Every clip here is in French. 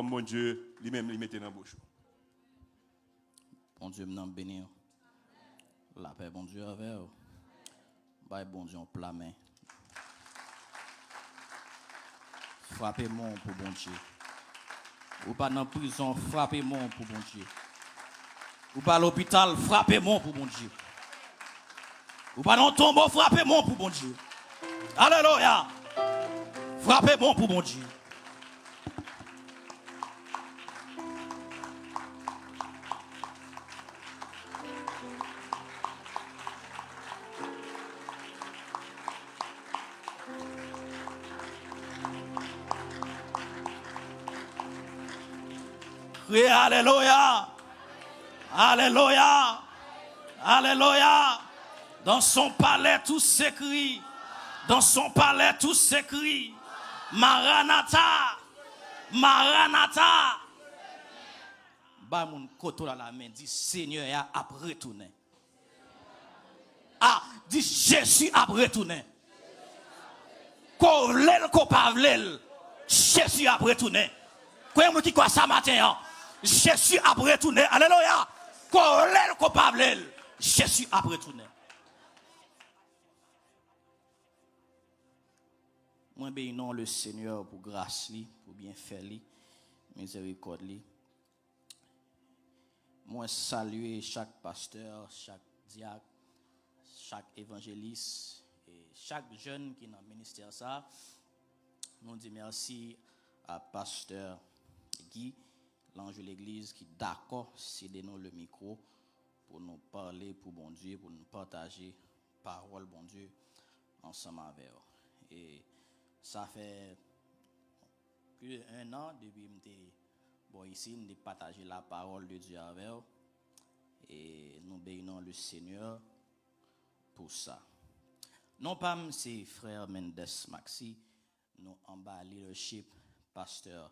Mon Dieu, lui-même, il mettait dans la bouche. Bon Dieu, m'en bénir. La paix, bon Dieu, avec vous. Bye, bon Dieu, en plat main. Frappez-moi pour bon Dieu. Ou pas dans la prison, frappez-moi pour bon Dieu. Ou pas à l'hôpital, frappez-moi pour bon Dieu. Ou pas dans le tombeau, frappez-moi pour bon Dieu. Alléluia. Frappez-moi pour bon Dieu. Oui, alléluia. Alléluia. Alléluia. Dans son palais, tout s'écrit. Dans son palais, tout s'écrit. Maranatha. Maranatha. Bah, mon koto dans la main, dit Seigneur a retourné. Ah, dit Jésus a retourné. Ko l'el, ko pa vlel. Jésus a retourné. Quoi qui quoi ça matin? Jésus a retourné. Alléluia. Ko l'el, ko pa vlel. Jésus a retourné. Moi bénis le Seigneur pour grâce li, pour bien faire li, miséricorde li. Moi saluer chaque pasteur, chaque diacre, chaque évangéliste et chaque jeune qui est dans le ministère ça. Nous disons merci à pasteur Guy, l'ange de l'église qui d'accord céder nous le micro pour nous parler pour bon Dieu, pour nous partager parole bon Dieu ensemble avec eux. Et ça fait plus d'un an depuis que ici, nous partager la parole de Dieu avec eux. Et nous bénissons le Seigneur pour ça. Non pas c'est frère Mendes Maxi, nous en bas leadership pasteur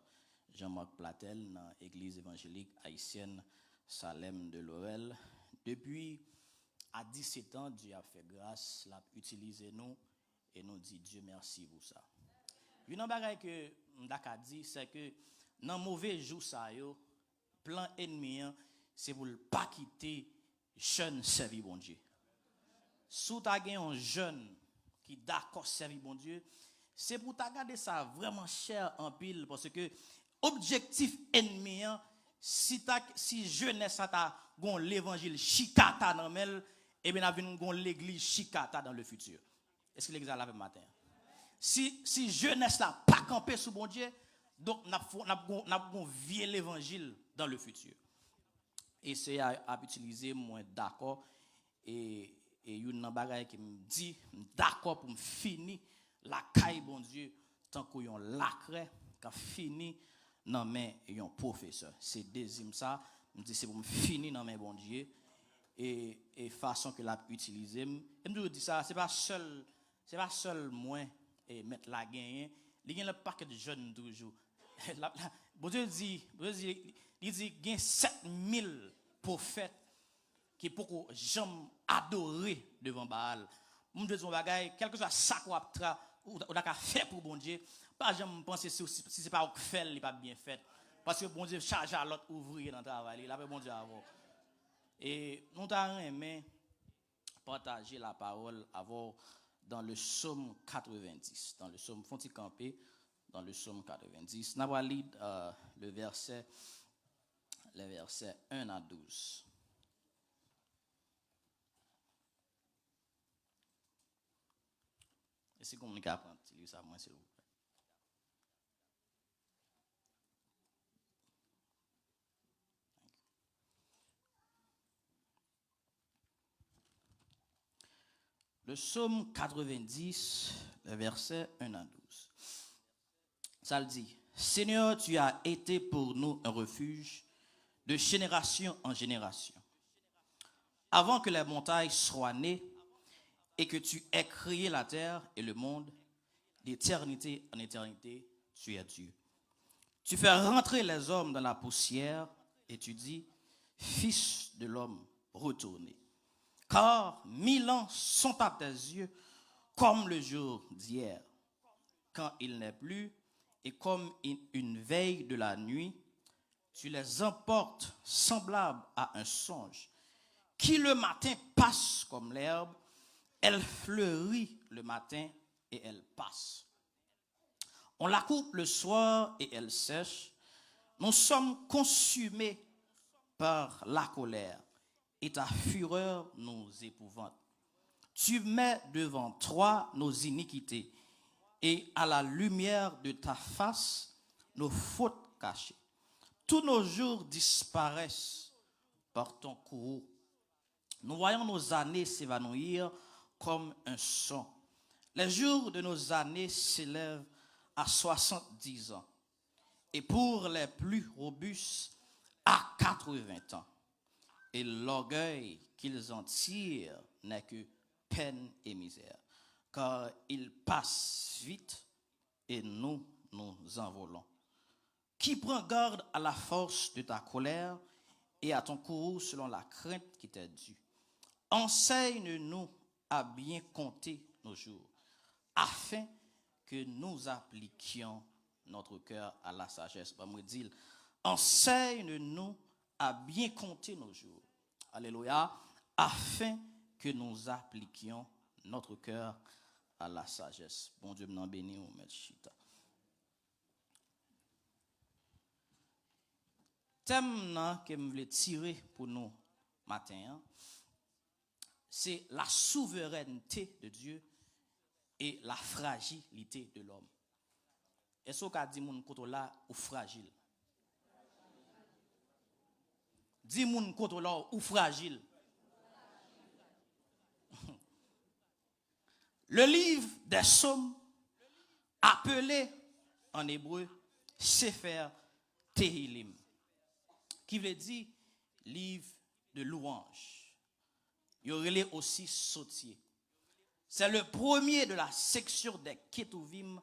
Jean-Marc Platel dans l'église évangélique haïtienne Salem de Laurel. Depuis à 17 ans, Dieu a fait grâce, l'a utilisé nous et nous dit Dieu merci pour ça. Une chose que m'daka dit c'est que dans mauvais jour ça yo, plan ennemi c'est pour pas quitter jeune servir bon Dieu. Si tu as un jeune qui d'accord servir bon Dieu, c'est pour ta garder ça vraiment cher en pile parce que objectif ennemi si jeunesse ta gon l'évangile chikata dans mel et bien avin gon l'église chikata dans le futur. Est-ce que l'église a lavé matin? Si jeunesse là pas camper sous bon Dieu, donc n'a vieux l'évangile dans le futur. Et c'est à utiliser moi d'accord et une bagaille qui me dit d'accord pour me finir la caille bon Dieu tant qu'on yon lacre qu'a fini dans main yon professeur. C'est deuxième ça, me dit c'est pour me finir dans main bon Dieu et façon que l'a utiliser. Et me dit ça, c'est pas seul moi et mettre la gagne, il y a le paquet de jeunes toujours. Bon Dieu dit il dit il y a 7000 prophètes qui pour jamais adorer devant Baal. Mon Dieu son bagaille, quelque chose ça ou a fait pour bon Dieu, pas jamais penser si c'est pas fait, il pas bien fait parce que bon Dieu charge à l'autre ouvrier dans le travail, il a bon Dieu avant. Et nous t'avons aimé partager la parole avant dans le psaume 90, dans le psaume Fonti Campé, dans le psaume 90. Nous allons lire les versets 1 à 12. Et si vous pouvez apprendre, ça moi s'il vous plaît. Le psaume 90, le verset 1 à 12. Ça le dit, Seigneur, tu as été pour nous un refuge de génération en génération. Avant que les montagnes soient nées et que tu aies créé la terre et le monde, d'éternité en éternité, tu es Dieu. Tu fais rentrer les hommes dans la poussière et tu dis, Fils de l'homme, retournez. Car 1000 ans sont à tes yeux comme le jour d'hier, quand il n'est plus et comme une veille de la nuit, tu les emportes semblables à un songe, qui le matin passe comme l'herbe, elle fleurit le matin et elle passe. On la coupe le soir et elle sèche. Nous sommes consumés par la colère et ta fureur nous épouvante. Tu mets devant toi nos iniquités et à la lumière de ta face nos fautes cachées. Tous nos jours disparaissent par ton courroux. Nous voyons nos années s'évanouir comme un son. Les jours de nos années s'élèvent à 70 ans. Et pour les plus robustes, à 80 ans. Et l'orgueil qu'ils en tirent n'est que peine et misère. Car ils passent vite et nous envolons. Qui prend garde à la force de ta colère et à ton courroux selon la crainte qui t'est due. Enseigne-nous à bien compter nos jours, afin que nous appliquions notre cœur à la sagesse. Moi dire, enseigne-nous à bien compter nos jours. Alléluia. Afin que nous appliquions notre cœur à la sagesse. Bon Dieu m'en bénit ou mettre chita. Thème que je voulais tirer pour nous matin, c'est la souveraineté de Dieu et la fragilité de l'homme. Est-ce qu'on dit mon côté là ou fragile? Dis mon côté là ou fragile. Le livre des psaumes, appelé en hébreu Sefer Tehilim, qui veut dire livre de louange. Il y aurait aussi sautier. C'est le premier de la section des Ketuvim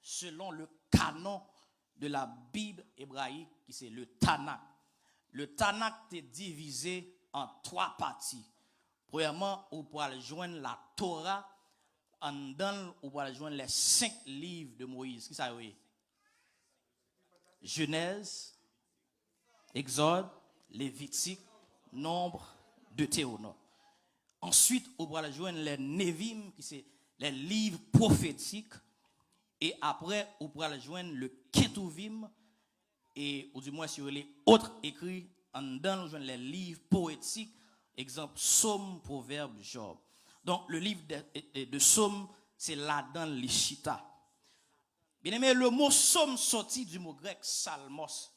selon le canon de la Bible hébraïque, qui c'est le Tanakh. Le Tanakh est divisé en 3 parties. Premièrement, on pourra joindre la Torah, en dedans, on pourra joindre les 5 livres de Moïse. Qui ça est? Genèse, Exode, Lévitique, Nombre, Deutéronome. Ensuite, on pourra joindre les Nevim, qui c'est les livres prophétiques. Et après, on pourra joindre le Ketuvim, et ou du moins sur les autres écrits, en dedans, on joindre les livres poétiques, exemple, Psaume, Proverbe, Job. Donc, le livre de Psaume, c'est là-dedans les chita. Bien aimé, le mot Psaume sorti du mot grec Salmos,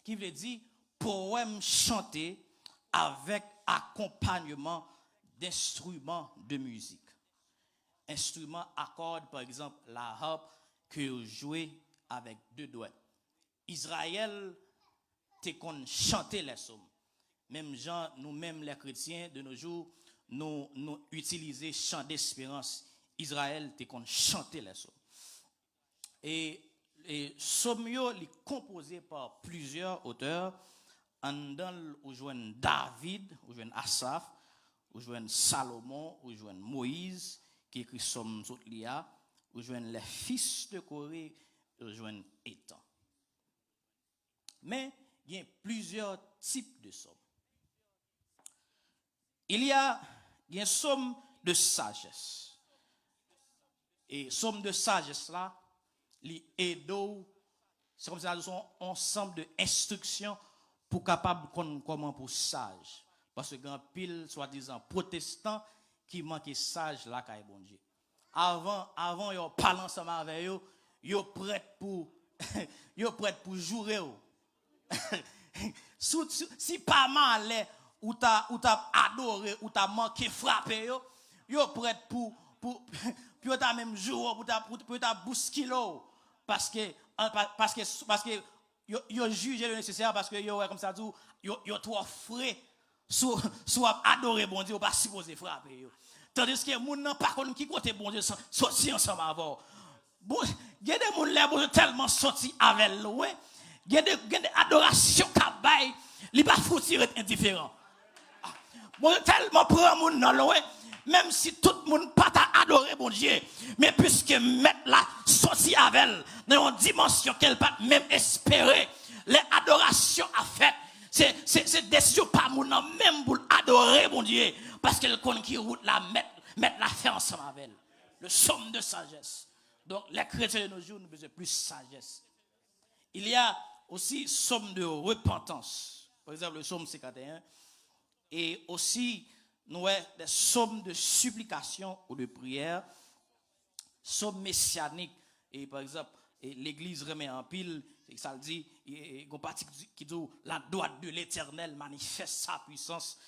qui veut dire poème chanté avec accompagnement d'instruments de musique. Instruments à cordes, par exemple, la harpe que vous jouez avec 2 doigts. Israël, t'es qu'on chanter les psaumes. Même gens, nous-mêmes les chrétiens de nos jours, nous utilisons chant d'espérance. Israël, t'es qu'on chanter les psaumes. Et psaume est composé par plusieurs auteurs. En dans où joignent David, où joignent Asaph, où joignent Salomon, où joignent Moïse, qui écrit Psaume Zotlia, où joignent les fils de Corée, où joignent Étan. Mais il y a plusieurs types de psaumes. Il y a un psaume de sagesse. Et psaume de sagesse là, les Edo, c'est comme ça, sont un ensemble d'instructions pour capable comment pour sage. Parce que grand pile, soi-disant, protestants qui manquent sage là, quand bon Dieu. Avant, ils parlent ensemble avec eux, ils prêtent pour, jouer. Si pas mal, ou t'as adoré, ou t'as manqué frapper, ils prêtent pour t'as même jouer, pour t'as bousculer. Parce que yo juge le nécessaire parce que yo comme ça tout yo trop frais soit adorer bon Dieu ou pas supposé frapper yo tandis que moun nan pas connait qui côté bon Dieu sorti ensemble avant bon il y a des moun là bon tellement sorti avec loin il y a des adoration ka bay li pas foutir être indifférent bon tellement prend moun nan loin même si tout le monde pas t'a adoré bon Dieu, mais puisque mettre la sorti avec elle dans une dimension qu'elle pas même espérer, les adorations à fait, c'est décision pas mon même pour adorer bon Dieu, parce qu'elle connaît qui route la mettre la faire ensemble avec elle. Le somme de sagesse. Donc les chrétiens de nos jours nous besoin plus de sagesse. Il y a aussi somme de repentance. Par exemple le somme 51 et aussi nous avons des sommes de supplication ou de prière, sommes messianiques. Et par exemple, l'église remet en pile, ça le dit, il y a une partie qui dit la droite de l'Éternel manifeste sa puissance.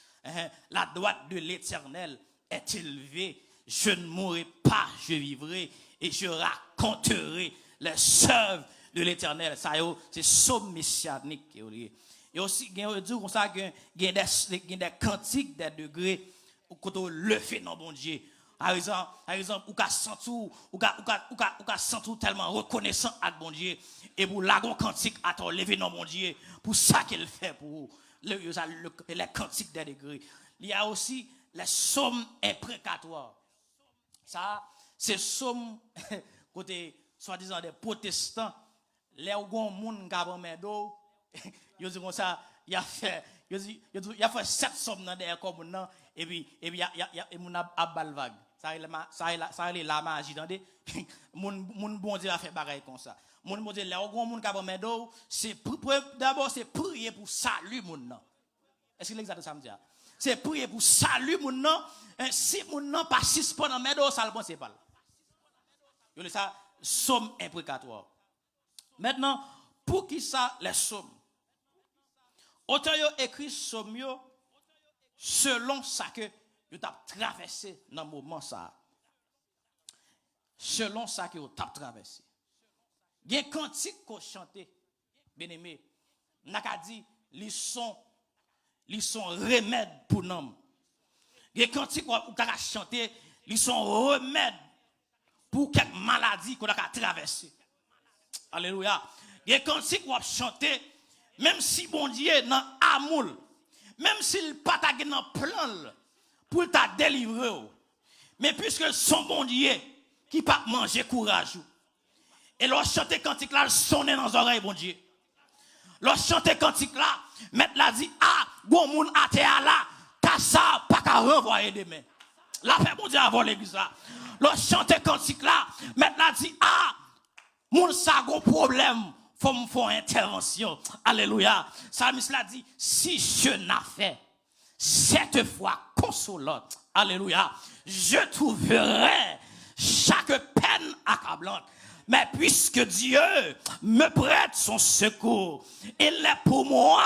La droite de l'Éternel est élevée. Je ne mourrai pas, je vivrai et je raconterai les œuvres de l'Éternel. Ça, c'est somme messianique. Et aussi, il y a des cantiques, des degrés, quand on le fait dans bon Dieu. Par exemple, ou sent tellement reconnaissant à bon Dieu, et pour la cantique à ton lever dans bon Dieu, pour ça qu'il fait pour vous. Les cantiques des degrés. Il y a aussi les sommes imprécatoires. Ça, c'est sommes, côté, soi-disant, des protestants, les gens qui ont des gens ils disent comme ça, il a fait 7 sommes dans des communes et puis il y a a balvague. Ça est la magie attendez. Mon bon Dieu a fait pareil comme ça. Mon bon Dieu les gens qui ont des gens c'est d'abord c'est prier pour salut mon. Est-ce que l'exact ça me dit? C'est prier pour salut mon nom. Si mon nom pas suspend dans mes dos, ça le bon c'est pas. Yo ça somme imprécatoire. Maintenant, pour qui ça les sommes? Autant yo écrit somme yo selon ça que yo t'a traversé dans moment ça. Selon ça que yo t'a traversé. Il y a cantique qu'on chantait bien-aimé. N'a ka dit ils sont remède pour l'homme. Les cantiques qu'on a chanté, ils sont remède pour quelques maladies qu'on a traversées. Alléluia. Les cantiques qu'on a chanté, même si bon Dieu dans amour, même s'il pas dans plan pour t'a délivrer, mais puisque son bon Dieu qui pas manger courage. Et lorsque chanter cantique là, sonner dans les oreilles bon Dieu. Lorsque chanter cantique là, mettre la dit ah, bon moun a terre là, ta ça pas qu'à renvoyer demain. La paix bon Dieu avant l'église là. Lorsque chanter cantique là, mettre la dit ah, moun ça gon problème, faut me faire intervention. Alléluia. Psalmiste l'a dit si je n'ai fait cette fois consolante. Alléluia. Je trouverai chaque peine accablante. Mais puisque Dieu me prête son secours, il est pour moi,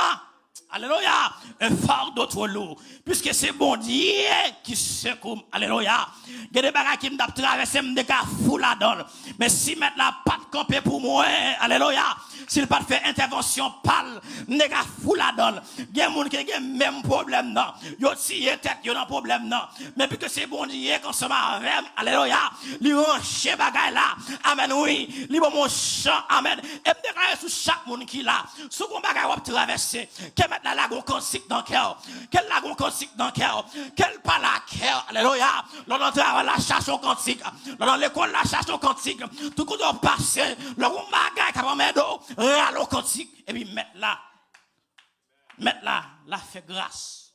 alléluia, un fardeau trop lourd. Puisque c'est bon Dieu qui secoue, alléluia. Il y a des bagages qui me traversent, me décalent fou la donne. Mais si maintenant la patte campée pour moi, alléluia, s'il pas fait intervention pâle, me fou la donne. Il y a des gens qui ont même problème, non. Ils ont tiré tête, ils ont un problème, non. Mais puisque c'est bon Dieu qu'on se marre, alléluia, ils ont un bagage là, amen, oui, ils ont mon chant, amen. Et me déclarer sur chaque monde qui là, sous qu'on bagage va traverser, que maintenant la gon cantique dans le cœur, quel la gon cantique dans le cœur, quel pas la cœur, alléluia. L'on entre à la chasse au cantique, dans l'école la chasse au cantique, tout le monde passe, le gon bagage qui va mettre râle au cantique, et puis mettre là, la fait grâce.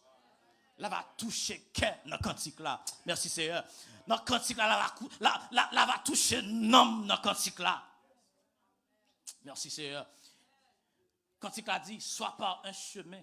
Là va toucher cœur dans le cantique là. Merci Seigneur. Dans le cantique là, la va toucher nom dans le cantique là. Merci Seigneur. Cantique a dit, soit par un chemin,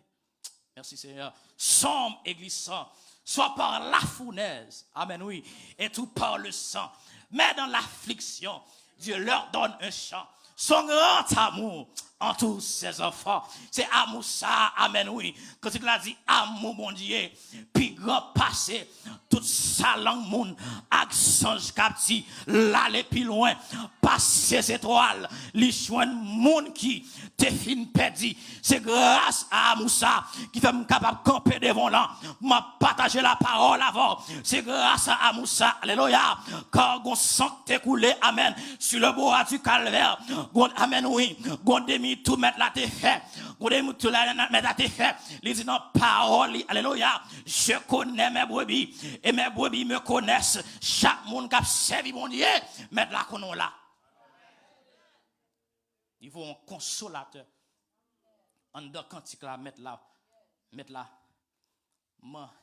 merci Seigneur, sombre et glissant, soit par la fournaise, amen oui, et tout par le sang. Mais dans l'affliction, Dieu leur donne un chant. Son grand amour en tous ses enfants. C'est amour ça, amen oui. Quand il a dit amour mon Dieu, puis grand passé, toute sa langue monde, accent capti, l'aller plus loin, passer ses étoiles, les choix monde qui te fin perdu. C'est grâce à amour ça qui fait me capable de camper devant là, m'a partager la parole avant. C'est grâce à amour ça, alléluia, car gon sang t'écoulé, amen, sur le bois du calvaire, gon amen oui, gon demi ennemi tout mettre la te fait. Mon ennemi tout mettre la te fait. Il dit non, parole, alléluia. Je connais mes brebis et mes brebis me connaissent. Chaque monde qui a servi mon Dieu, mettre la konon là. Il faut un consolateur. En dedans cantique là, mettre là.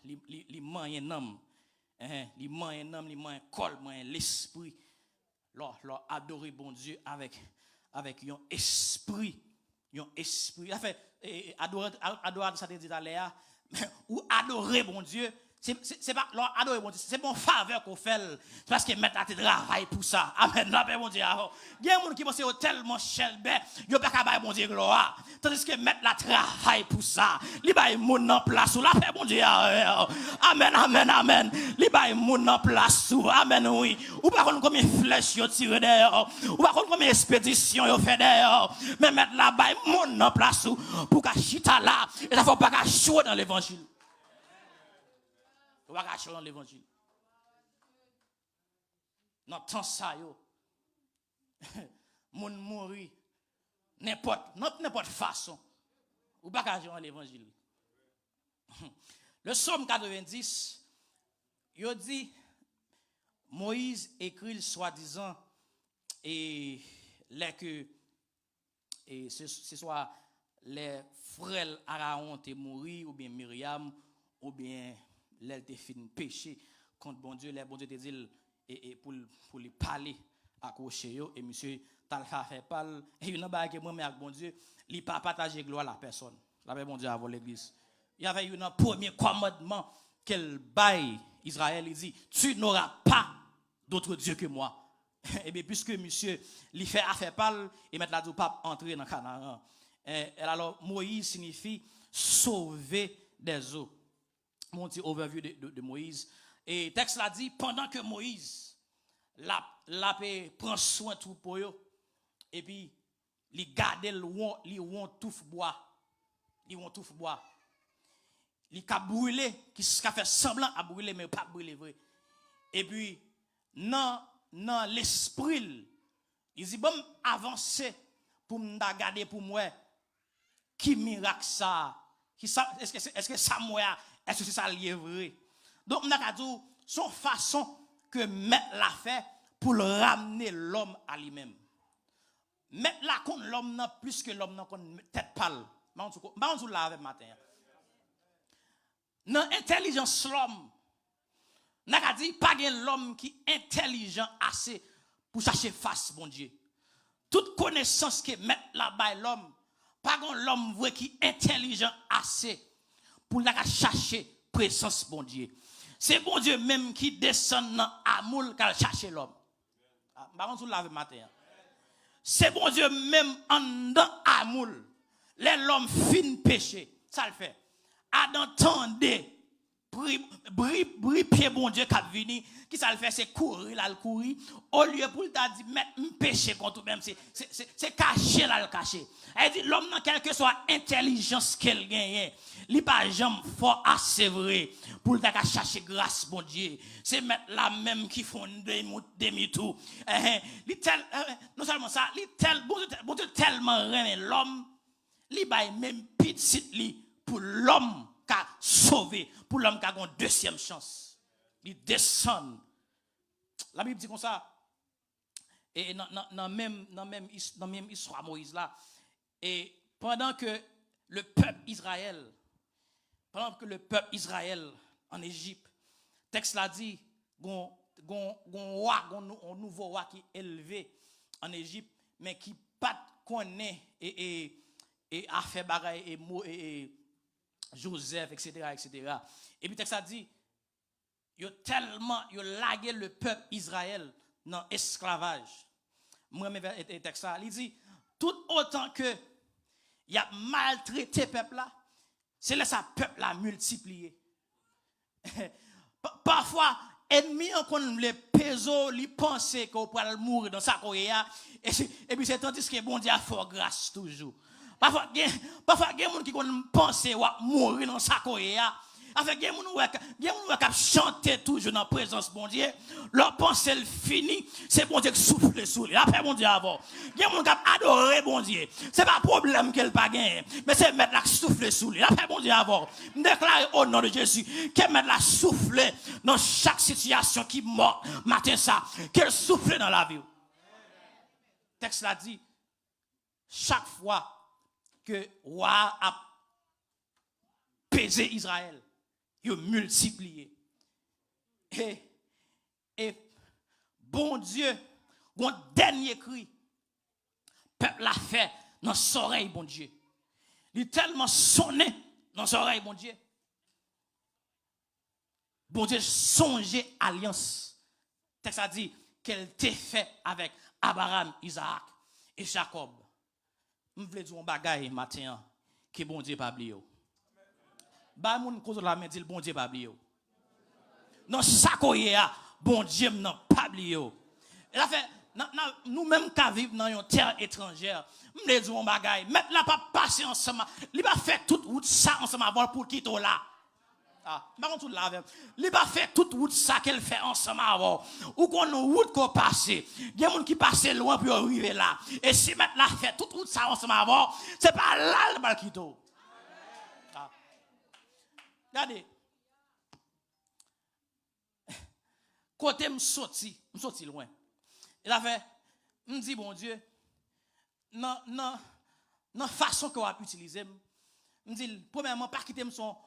Li man un homme. Li man un homme, li man un col, man l'esprit. Leur adorer bon Dieu avec un esprit. En fait, adorer ça te dit d'aller ou adorer bon Dieu. C'est pas leur adorer bon Dieu, c'est bon faveur qu'on fait parce que mettre la travail pour ça. Amen. La paix bon Dieu. Il y a des gens qui pensent tellement chelbe, yo pas capable bon Dieu gloire. Tandis que mettre la travail pour ça, li bay moun en place ou la paix bon Dieu. Amen, amen, amen. Li bay moun en place ou amen oui. Ou pas contre combien flèches yo tiré dehors, ou pas contre combien expédition yo fait dehors, mais mettre la bay moun en place ou pour ka chita là, et ça faut pas ka chaud dans l'évangile. On va cacher dans l'évangile. Dans temps ça yo. Moun mouri n'importe façon. Ou pas cacher dans l'évangile. Le psaume 90 il dit Moïse écrit soi-disant et les que et ce soit les frères Aaron te mouri ou bien Myriam ou bien l'elle te fin péché contre bon Dieu, les bon Dieu te dit et pour lui parler accrocher yo et monsieur t'as fait parler et une bague que moi mais avec bon Dieu, il pas partager gloire à la personne. La paix bon Dieu avant l'église. Il y avait un premier commandement qu'elle baille Israël, il dit tu n'auras pas d'autre Dieu que moi. Et bien puisque monsieur il fait affaire parle et mettre la du pape entrer dans Canaan. Et alors Moïse signifie sauver des eaux. Mon petit overview de Moïse. Et le texte l'a dit, pendant que Moïse la prend soin tout pour eux, et puis il garde le touffe bois. Il touffe bois. Il a brûlé, qui a fait semblant à brûler, mais pas brûler vrai. Et puis, dans l'esprit, il dit, bon, avancer pour me garder pour moi, qui miracle ça? Est-ce que ça moi? Est-ce que c'est ça lié vrai? Donc, on a dit, son façon que mettre la fait pour le ramener l'homme à lui-même. Mettre la contre l'homme n'a plus que l'homme n'a contre tête pâle. On vous lave matin. Dans l'intelligence l'homme, on a dit, pas l'homme qui est intelligent assez pour chercher face, bon Dieu. Toute connaissance que mettre là-bas l'homme, pas l'homme vrai qui est intelligent assez pour la chercher présence bon Dieu. C'est bon Dieu même qui descend dans l'amour qu'elle cherche l'homme. C'est bon Dieu même en dans l'amour. L'homme fin péché, ça le fait. Adam tendez bri pied bon Dieu qui vini, qui ça le fait c'est courir là le courir au lieu pour t'a dit mettre un péché contre même c'est caché là le caché. Elle dit l'homme dans quelle que soit intelligence qu'elle gagne, il pas jamais fort assez vrai pour t'a chercher grâce bon Dieu. C'est mettre la même qui font demi tout. Non seulement ça, bon Dieu tellement remet l'homme, il bail même petit li pour l'homme qui a sauvé, pour l'homme qui a une deuxième chance. Il descend. La Bible dit comme ça. Et dans même histoire Moïse là. Et pendant que le peuple Israël en Égypte, texte l'a dit, un nouveau roi qui est élevé en Égypte, mais qui pas connaît et a fait bagaille et Joseph, etc. Et puis, texte a dit, yo lagué le peuple Israël dans l'esclavage. Moi, le texte a dit, tout autant que y a maltraité le peuple là, c'est là ça peuple là multiplié. Parfois, ennemi on le peso, li penser qu'on pourra mourir dans sa koya et puis c'est tandis que bon Dieu a fort grâce toujours. Parfois il y a des gens qui pensent mourir dans sa koya. Avec des gens qui chantent toujours dans la présence de bon Dieu, leur pensée finit, c'est bon Dieu qui souffle sous lui. Après bon Dieu avant. Il y a des gens qui adorent bon Dieu. Ce n'est pas un problème qu'elle pas gagné, mais c'est mettre la souffle sous lui. Après bon Dieu avant. Je déclare au nom de Jésus qu'elle mette la souffle dans chaque situation qui mord matin ça, qu'elle souffle dans la vie. Le texte l'a dit, chaque fois que roi a pesé Israël, il a multiplié. Et bon Dieu, mon dernier cri, peuple l'a fait dans son oreille, bon Dieu. Il est tellement sonné dans son oreille, bon Dieu. Bon Dieu, songez alliance. Le texte a dit qu'elle t'ait fait avec Abraham, Isaac et Jacob. Je voulais dire un bagaille matin que bon Dieu pas oublié. Ba moun cause la main dit bon Dieu pas oublié. Non sakoye a bon Dieu n'a pas oublié. Et la fait nous même qui vivons dans une terre étrangère, me voulais dire un bagaille, mettre la pas passer ensemble, il pas fait toute route ça ensemble avant pour quitter là. Ah, par contre tout là avec. Il pas fait toute route ça qu'elle fait ensemble avant. Ou qu'on une route qu'on passe. Il y a des gens qui passent loin pour arriver là. Et si mettre la fait toute route ça ensemble avant, c'est pas là le bal qui to. Ah. Regardez. Côté me sorti loin. Il a fait me dit bon Dieu non façon qu'on va utiliser me dit premièrement pas quitter son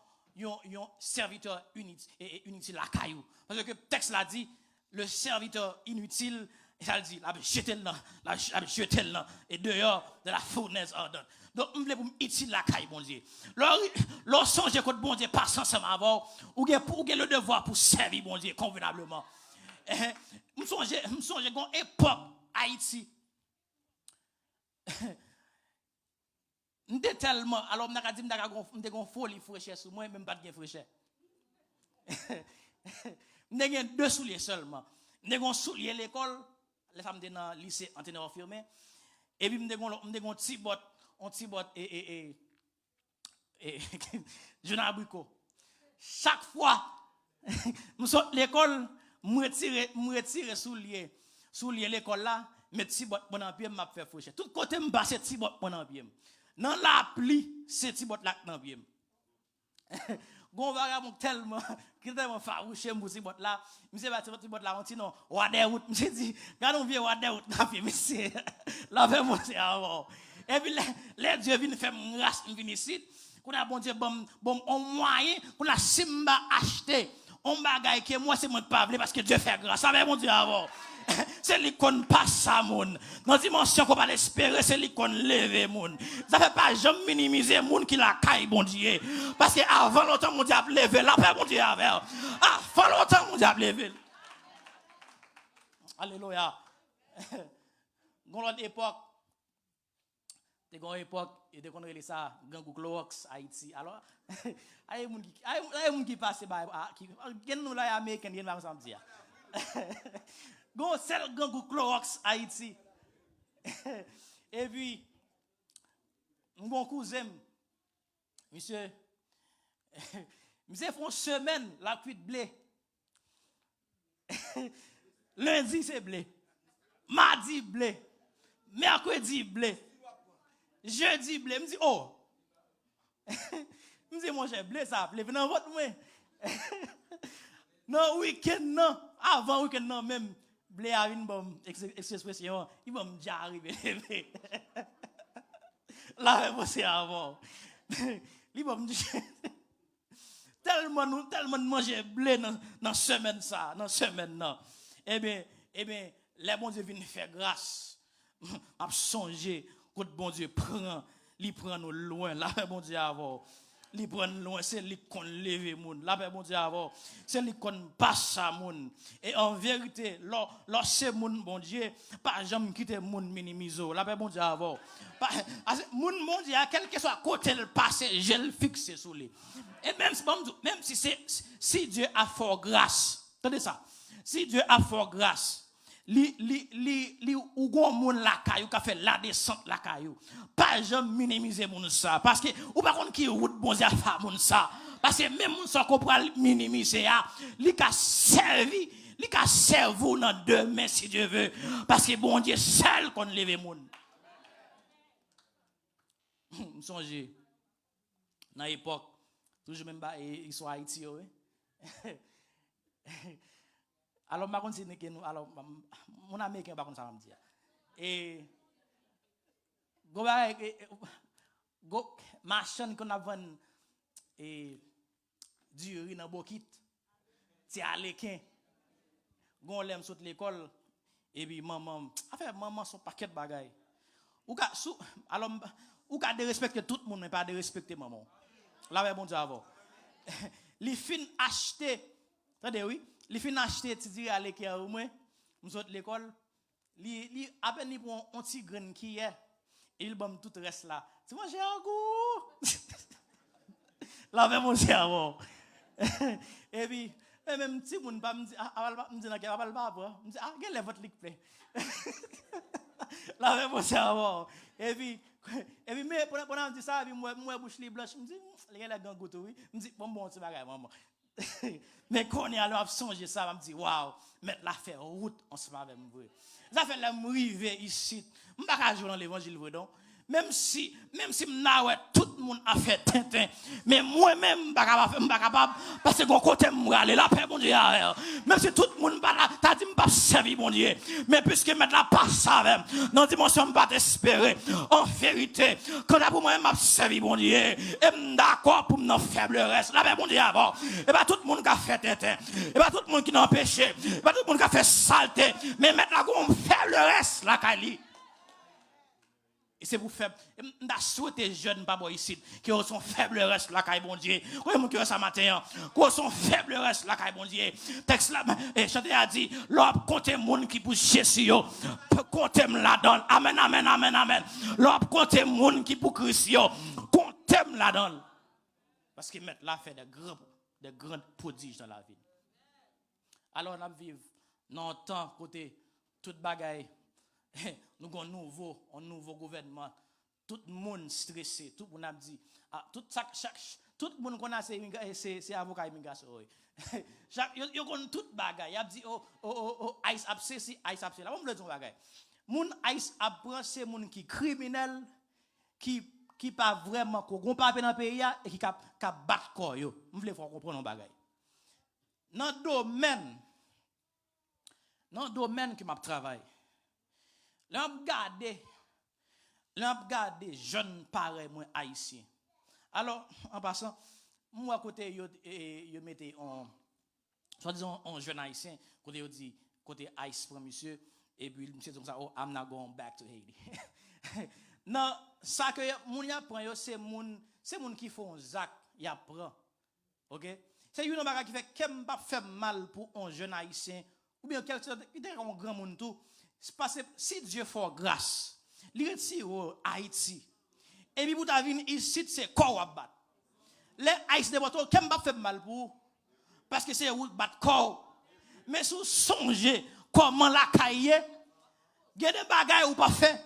un serviteur inutile la caillou. Parce que le texte l'a dit, le serviteur inutile, ça le dit, la jeter là, et dehors de la fournaise ardente. Donc, je voulais pour utile la caillou, bon Dieu. Lorsque songe que bon Dieu passe ensemble avant, ou bien le devoir pour servir bon Dieu convenablement. Je songe qu'on époque Haïti. M'était tellement alors m'n'a dit m'était gon folie fraîcheur sur moi même pas de fraîcheur. M'était deux souliers seulement. M'était gon soulier l'école, les femmes dans lycée entraîneur infirmier et puis m'était gon petit bot et jeune abricot. Chaque fois me sort l'école, me retirer soulier l'école là, mettre petit bot pendant pied m'a faire fraîcheur. Tout côté me passer petit bot pendant pied. Dans la pluie, c'est petit bot là dans pied. Gon vagabond tellement farouché pour petit bot là, monsieur va petit bot là on dit non, Waderwood, monsieur dit, regardons vieux Waderwood dans pied monsieur. Là fait mon c'est avant. Et puis les dieux viennent faire race viennent ici, qu'on a bon Dieu bon on moyen pour la simba acheter. On bagaille que moi c'est moi pas parce que Dieu fait grâce. Ça va mon Dieu avant. C'est l'icône passe ça moun. Dans dimension qu'on va l'espérer, c'est l'icône lever moun. Ça fait pas jamais minimiser moun qui la caille bon Dieu. Parce que avant longtemps mon Dieu a levé, là après mon Dieu a vers. Avant longtemps mon Dieu a levé. Alléluia. Dans l'autre époque, et de qu'on relait ça Gangou Clorox Haïti. Alors ay moun qui passe qui gen nous là américain gen va ensemble dire. Gon sel Gangou Clorox Haïti. Et puis mon cousin monsieur font semaine la cuite blé. Lundi c'est blé. Mardi blé. Mercredi blé. Jeudi blé, me dit oh. Me dit mon cher blé ça blé dans votre moi. Non week-end non, avant week-end non même blé a une bonne expression, il va me déjà arriver. Là c'est avant. Il va me dire tellement manger blé dans semaine ça, dans semaine non. Eh bien les bon Dieu viennent faire grâce. A songer que bon Dieu prend nous loin là bon Dieu avant li prend loin c'est lui qu'on lever moun là bon Dieu avant c'est lui qu'on passe ça moun et en vérité lorsque moun bon Dieu pas jamais quitter moun minimiser là bon Dieu avant moun bon Dieu quel que soit côté le passé je le fixe sur lui et même si Dieu a fort grâce attendez ça si Dieu a fort grâce li ou gon moun la caillou ka fait la descente la caillou pas jamais minimiser moun ça parce que ou pas contre qui route bon Dieu fa moun ça Parce que même si on comprend minimiser, il a servi, il a servi dans demain si Dieu veut. Parce que bon Dieu seul qu'on lève le monde. Je songe, dans l'époque, toujours même pas, ils sont Haïti. Alors, je ne sais pas si alors, mon américain, par contre, ça va me dire. Et, machin qu'on a vendu, et, du riz dans bokit, c'est à l'équin. Gon l'aime saute l'école, et puis maman, maman son paquet de bagailles. Alors, ou ka de respecter tout le monde, mais pas de respecter maman. Là, bon Dieu avant. Les fins acheter, attendez, oui, les fins acheter, tu dis à l'école, moi, nous saute l'école, à peine il prend un petit grain qui est, et il bombe tout le reste là. Tu manges un goût. Là, mon Dieu avant. Et puis, même si mon pas me dit, me dit, quel est votre ligue play? Là, mon Dieu avant. Et puis, mais pendant que je dis ça, moi, bouche les blanche, je me dis, les gars, les gants gouttes, oui. Je me dis, bon, c'est pas grave, maman. Mais quand on est alors à songer ça, je me dis, waouh, mettre l'affaire route, on se va avec moi. Ça fait la m'river ici. Je ne vais pas jouer dans l'évangile, même si tout le monde a fait tintin, mais moi-même, je ne suis pas capable, parce que mon côté, moi, aller la paix, mon Dieu, même si tout le monde t'a dit, je ne pas servir, mon Dieu, mais puisque mettre la passe avec, dans la dimension, je ne pas espérer, en vérité, quand pour moi, je servi, mon Dieu, et je d'accord pour nos faiblesses, la paix, mon Dieu, avant, et pas tout le monde qui a fait tintin, et pas tout le monde qui n'a péché, et pas tout le monde qui a fait saleté, mais mettre la gomme faiblesse, la Kali. Et c'est pour faire, je souhaite jeunes pas ici, qui ont son faible reste là, bon Dieu. Comment qui ont ça matin, qui ont son faible reste là, bon Dieu. Texte là, et chanteur a dit, l'homme compte monde qui pour Jésus, compte la donne. Amen, amen, amen, amen. L'homme compte monde qui pour Christ, compte la donne. Parce qu'il met là fait de grands prodiges dans la vie. Alors on vivre dans un temps côté toute bagaille. Nous avons un nouveau gouvernement. Tout le monde stressé. Tout le monde a dit. Tout le monde connaît c'est avocat immigration. Ils ont tout bagaille. Ils ont dit, ICE a fait ci, ICE a fait là. On me dit bagaille. Moun ICE a pris ces gens qui criminels, qui pas vraiment, qui n'ont pas dans le pays et qui battent corps. Je veux comprendre un bagaille. Dans le domaine que je travaille, l'on regarde jeunes pareils moi haïtiens. Alors en passant, moi à côté yo mettez soi-disant un jeune haïtien côté yo dit côté Haïti pour monsieur et puis monsieur dit comme ça, oh I'm not going back to Haiti. Non, ça que moun y apprend yo c'est moun qui font zac y apprend. OK? C'est une bagage qui fait qu'aime pas faire mal pour un jeune haïtien ou bien quelqu'un qui est un grand monde tout. C'est parce que si Dieu fait grâce, il retire Haïti. Et puis pour ta vie ici, c'est corps à battre. Les Haïtiens de votre qui ne fait mal pour parce que c'est route battre corps. Mais si vous songez comment la caille, il y a des bagages ou pas fait.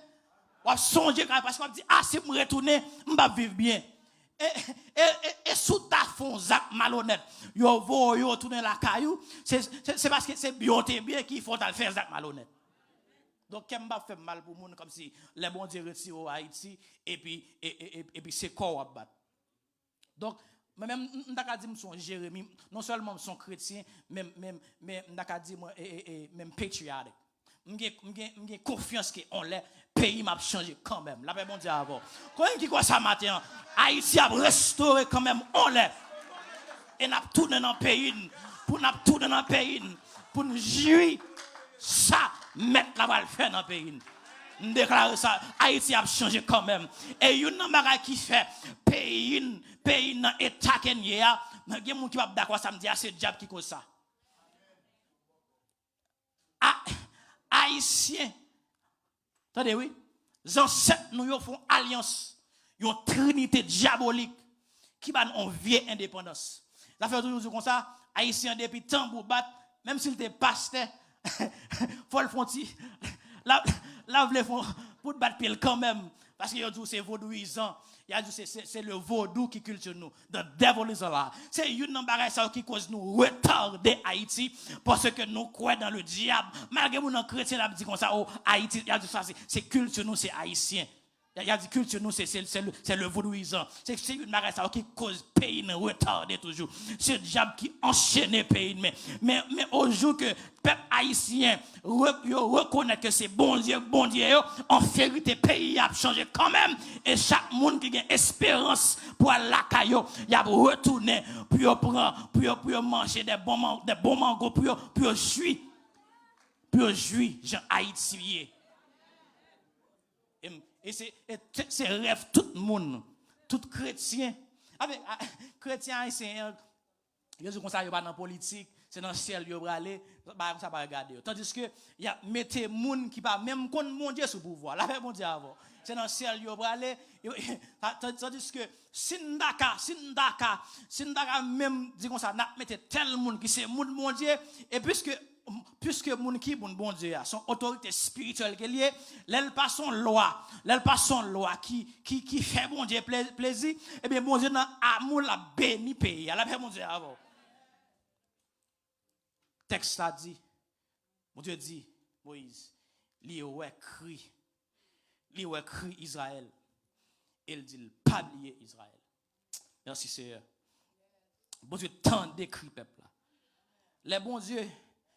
Vous songez parce que vous dites, ah, si je retourne, je vais vivre bien. Et sous ta fond zak malhonnête, yo tourner la caillou, c'est parce que c'est bien qu'il faut faire zak malhonnête. Donc, qu'est-ce que fait mal pour monde comme si les bons Dieu retirent au Haïti et puis c'est corps à battre. Donc, même m'daka dit son Jérémie, non seulement son chrétien, mais m'daka dit moi même patriotique. M'gè confiance que on l'est pays m'a changé quand même. La paix bon Dieu avant. Quand qui quoi ça matin, Haïti a restauré quand même on l'est. Et n'a tourné dans pays pour nous jouir ça mettre la balle faire dans le pays. Nous déclare ça, Haïti a changé quand même. Et une bagage qui fait pays dans état Kenya, il y a des gens qui va d'accord ça me dit c'est diable qui cause ça. Haïtiens. Attendez oui, les ancêtres nous font alliance, une trinité diabolique qui va en vieille indépendance. Ça fait toujours comme ça, Haïtiens depuis temps pour battre, même s'il était pasteur faut le font là pour battre pile quand même Parce qu'il a dit c'est vaudouisant. Il a dit c'est le vaudou qui culture nous. The devil is a lie. C'est une embarrassement qui cause nous retarder Haïti parce que nous croyons dans le diable. Malgré que nous chrétiens a dit comme ça, oh Haïti, il a dit ça, c'est culture nous, c'est haïtien. Il y a dit culture nous, c'est le vaudouisant. C'est une embarrassement qui cause pays nous retarder toujours. C'est le diable qui enchaîne le pays. Mais au jour que peuple haïtien reconnaît que c'est bon Dieu, en vérité, pays a changé quand même. Et chaque monde qui a espérance pour la caillou, il a retourné pour prendre, manger des bons mangos, pour jouir. Pour jouir, Jean Haïtien. Et c'est rêve tout le monde, tout chrétien. Avec chrétien haïtien, ils disent comme ça, ils pas dans la politique, c'est dans le ciel, ils vont aller, ça va regarder. Tandis que il y a mettez monde qui pas même contre mon Dieu sous pouvoir. La paix mon Dieu avant. C'est dans le ciel, ils vont aller. Tandis que Sindaka même dit comme ça, n'a mettez tel monde qui c'est monde mon Dieu et puisque moun ki bon Dieu a son autorité spirituelle qui est liée, l'elle pas son loi qui fait bon Dieu plaisir, et bien bon Dieu dans amour la béni pays, la paix mon Dieu avant. Texte là dit, mon Dieu dit Moïse, li ouais cri Israël. Il dit pas lier Israël. Merci Seigneur. Bon Dieu tant décrit peuple là. Les bons dieux,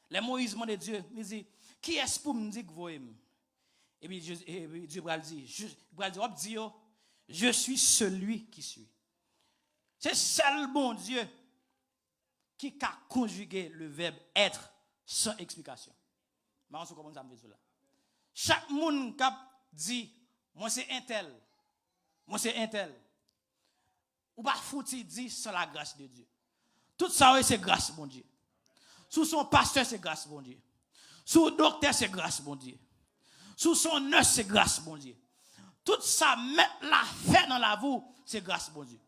les Moïse de Dieu, il dit, qui est-ce pour me dire que vous aimez? Et puis Dieu va dire, je suis celui qui suis. C'est seul bon Dieu qui a conjugué le verbe être sans explication. Mais on se comprend ça me là. Chaque monde qui dit, moi c'est un tel. Ou pas fouti dit sans la grâce de Dieu. Tout ça c'est grâce bon Dieu. Sous son pasteur, c'est grâce, bon Dieu. Sous docteur, c'est grâce, bon Dieu. Sous son nurse, c'est grâce, bon Dieu. Tout ça, mettre la fait dans la vie, c'est grâce, bon Dieu.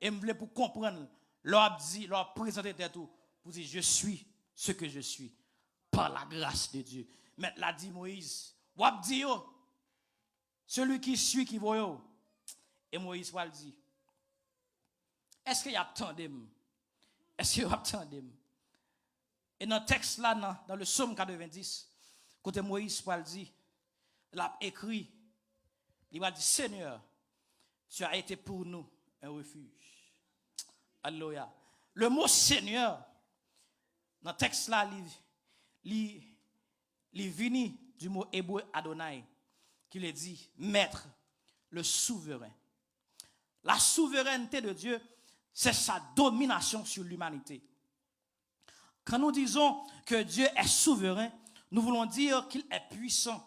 Et je voulais pour comprendre, leur présenter tout, pour dire, je suis ce que je suis, par la grâce de Dieu. Mais l'a dit Moïse, wap dit yo, celui qui suit, qui voit yo. Et Moïse va le dire, est-ce qu'il y a tant d'eux? Est-ce qu'il y a tant d'eux? Et dans le texte là, dans le psaume 90, côté Moïse Paul dit, il a écrit, il va dire, Seigneur, tu as été pour nous un refuge. Alléluia. Le mot Seigneur, dans le texte là, il vient du mot hébreu Adonai, qui le dit, maître, le souverain. La souveraineté de Dieu, c'est sa domination sur l'humanité. Quand nous disons que Dieu est souverain, nous voulons dire qu'il est puissant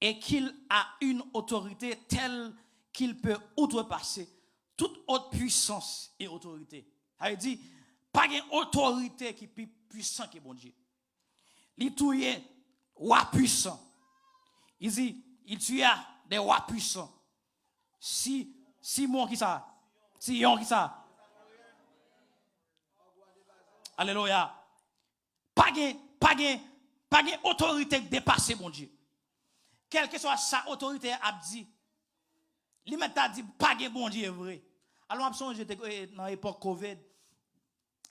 et qu'il a une autorité telle qu'il peut outrepasser toute autre puissance et autorité. Ça veut dire, pas une autorité qui est plus puissante que bon Dieu. Il tue roi puissant. Il dit, il tue des rois puissants. Simon qui ça? Sion qui ça? Alléluia. Pas de autorité qui dépasse mon Dieu. Quelle que soit sa autorité, a dit, il m'a dit, pas de bon Dieu vrai. Alors, j'étais dans l'époque Covid,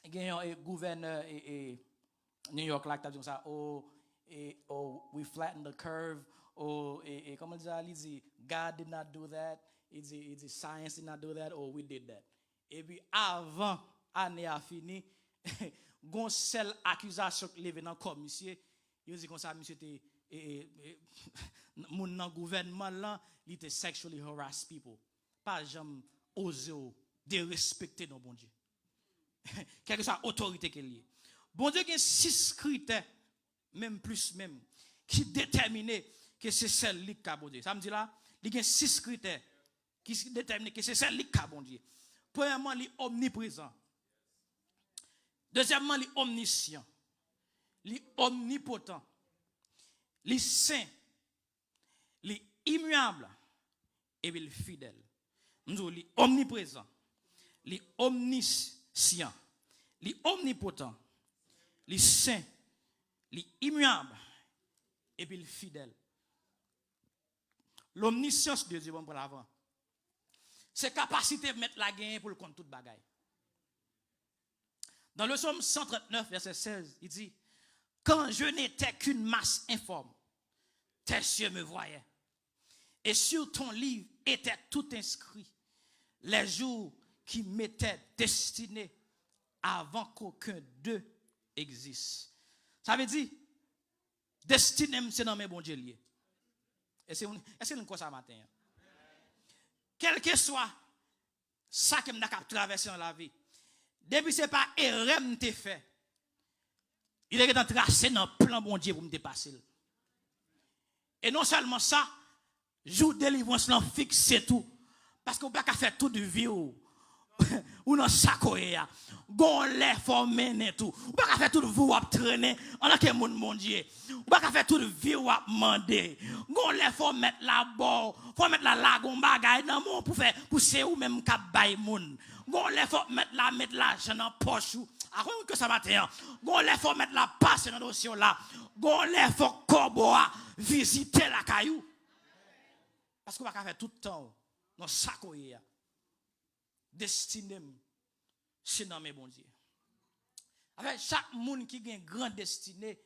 il y a un gouverneur New York là qui a dit ça, we flattened the curve, comment il dit, God did not do that, il dit, science did not do that, or we did that. Et puis, avant l'année a fini, gon seule accusation qui levée dans comme monsieur, il dit comme ça monsieur était mon dans gouvernement là, il était sexually harass people. Pas jamais osé de respecter nos bon Dieu. Quelle que soit autorité qu'il y a. Bon Dieu qui a 6 critères même plus même qui déterminent que c'est celle qui a bon Dieu. Ça me dit là, il y a 6 critères qui déterminent que c'est celle qui a bon Dieu. Premièrement, il est omniprésent. Deuxièmement, il est omniscient, il est omnipotent, il est saint, il est immuable et il est fidèle. Nous il est omniprésent, il est omniscient, il est omnipotent, il est saint, il est immuable et il est fidèle. L'omniscience de Dieu pour l'avant. C'est capacité de mettre la gain pour le compte toute bagaille. Dans le psaume 139, verset 16, il dit, quand je n'étais qu'une masse informe, tes yeux me voyaient. Et sur ton livre était tout inscrit, les jours qui m'étaient destinés avant qu'aucun d'eux existe. Ça veut dire, destiné, c'est dans mes bons dieux liés. Est-ce que nous ça matin? Quel que soit ça que nous avons traversé dans la vie, depuis ce n'est pas erreur que tu fait, il est tracé dans le plan bon Dieu pour me dépasser. Et non seulement ça, jour de délivrance, l'on fixe tout. Parce qu'on ne peut pas faire tout de vie ou dans sacoya. Gon les former tout. On pas faire tout de vous à traîner en tant que mon Dieu. On pas faire tout de vie ou à demander. Gon les faut mettre la bord, faut mettre la lagon bagay dans mon pour faire pousser ou même cap bay moun. Gon les faut mettre l'argent dans poche ou après que ça matin. Gon les faut mettre la passe dans dossier là. Gon les faut corboa visiter la caillou. Parce qu'on va faire tout le temps dans sacoya. Destiné, c'est dans mes bons dieux. Avec chaque monde qui a une grande destinée,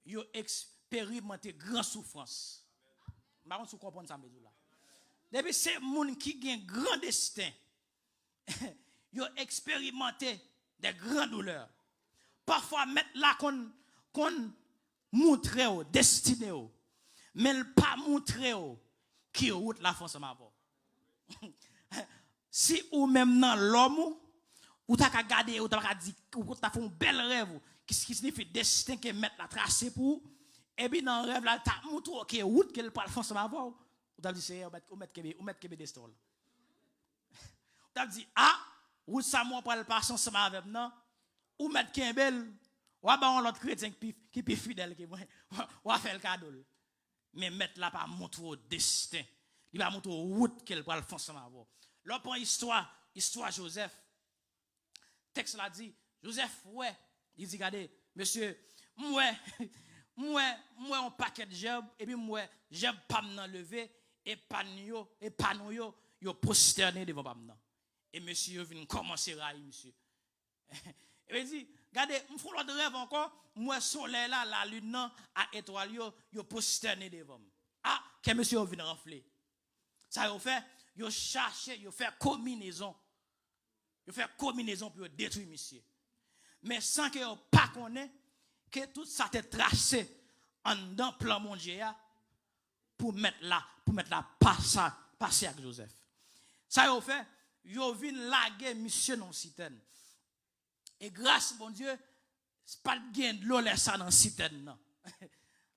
il a expérimenté grande souffrance. Je ne sais pas si vous comprenez ça. Depuis ces monde qui a un grand destin, il a expérimenté des grandes douleurs. Parfois, mettre là qu'on montre destiné, mais ne pas montrer qui route la France ma voix. Si ou même dans l'homme, ou t'as qu'à garder, ou t'as qu'à dire, ou t'as fait un bel rêve, qui signifie destin que mettre la tracé pour, et puis dans le rêve là, t'as montré que route qu'elle parle France ma voix, ou t'as dit c'est, ou mettre que destin. Ou t'as dit ah, route ça moi parle pas sans ma avec non, ou mettre Kembel, ou bah on l'autre chrétien qui plus fidèle que moi, ou faire le cadeau. Mais mettre là pas montrer destin, il va montrer route qu'elle parle France ma voix. Là, pour histoire Joseph, texte l'a dit, Joseph, ouais, il dit, regardez, monsieur, moi, un paquet de jeb, et puis moi, jeb pas m'enlever, et panyo, yo prosterné devant pas m'en. Et monsieur vient commencer à railler, monsieur. Et il dit, regardez, m'fou l'autre rêve encore, moi, soleil là, la lune, à étoile, yo prosterné devant. Ah, que monsieur vient renfler. Ça a fait, yo cherché, yo fait combinaison. Yo fait combinaison pour détruire monsieur. Mais sans que yo pas connaît que tout ça t'est tracé en dans plan mondial pour mettre là passer avec Joseph. Ça yo fait, yo vinn laguer monsieur dans citerne. Et grâce bon Dieu, c'est pas de gain de l'eau là ça dans citerne non.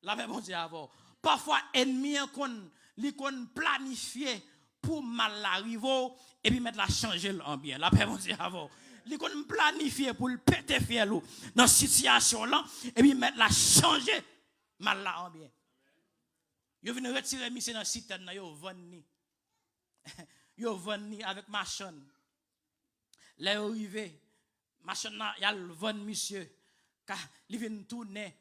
La même bon Dieu avant. Parfois ennemi qu'on planifié pour mal arriver et puis mettre la changer en bien. La paix, mon Dieu, avant. Ils ont planifié pour le péter fiel dans cette situation là et puis mettre la changer mal là en bien. Ils viennent retirer monsieur dans site là, ils vont avec machine. Là arrivé, machine là, il y a le vent monsieur car il vient tourner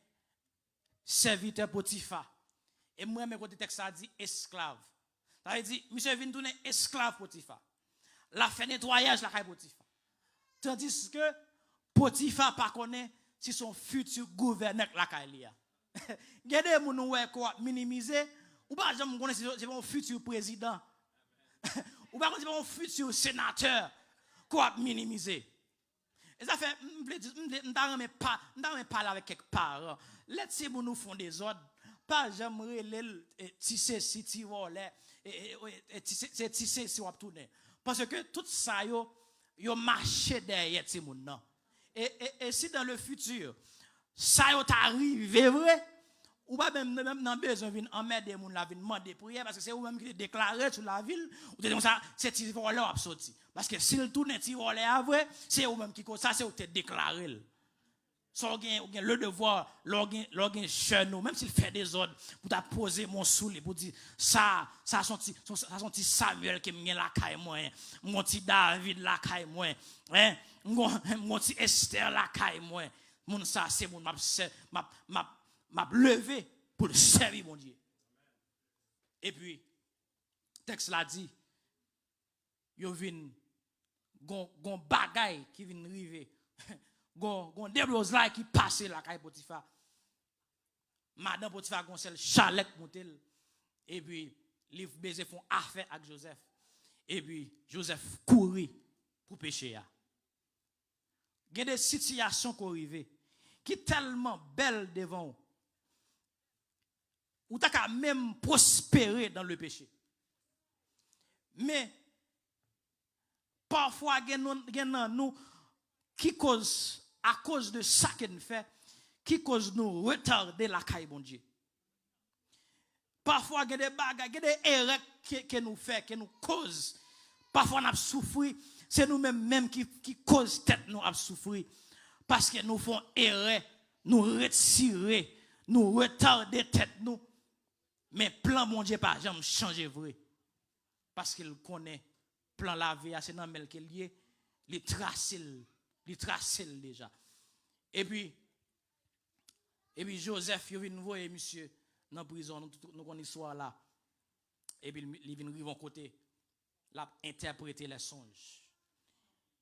serviteur Potiphar. Et moi mes côté texte ça dit esclave. Ça veut dire, monsieur vient tourner esclave Potiphar. La fait nettoyage la caille Potiphar. Tandis que Potiphar pas connaît si son futur gouverneur la caille. Gardez mon ouais quoi minimiser ou pas jamais connaît si c'est mon futur président. Ou pas si c'est mon futur sénateur quoi minimiser. Et ça fait m'd'arrêter pas parler avec quelques parents. Laissez nous font des ordres. Pas j'aimerais les tisser si tu voles c'est tisser si on tourner parce que tout ça yo marché derrière ces moun nan et si dans le futur ça yo t'arrive vrai ou pas même dans besoin vinn emmerder moun la vinn demander prière parce que c'est ou même qui déclaré sur la ville ou te ça c'est ti voler a sorti parce que s'il tourne ti voler à vrai c'est ou même qui ça c'est ou te déclaré. So, le devoir, l'organ chenou, même s'il fait des ordres, pour t'a poser mon souli, pour dire, ça son petit Samuel qui m'a la caille moi, mon petit David la caille moi, mon petit Esther la caille moi, mon ça, c'est mon m'a levé pour le servir, mon Dieu. Et puis, texte l'a dit, yo vin gon bagay qui vient river. Gon déblose là qui passe la caille Potiphar. Madame Potiphar gon sel chalet montel. Et puis, les baiser font affaire avec Joseph. Et puis, Joseph courit pour pécher. Il y a des situations qui arrivent qui sont tellement belles devant vous. Ou t'as même prospérer dans le péché. Mais, parfois, il y a nous qui cause, à cause de ça qu'on fait, qui cause nous retarder la caille, bon Dieu. Parfois, il y a des bagages, il y a des erreurs que nous faisons, que nous causent. Parfois, nous souffrons. C'est nous-mêmes qui causent tête nous à souffrir. Parce que nous faisons erreur, nous retirer, nous retarder tête nous. Mais plan mon Dieu pas jamais changer vrai. Parce qu'il connaît plan la vie, c'est dans le qu'il lié, il trace déjà. Et puis Joseph, il vient voir monsieur dans la prison, nous connaissons l'histoire là. Et puis il vient arriver côté, l'a interpréter les songes.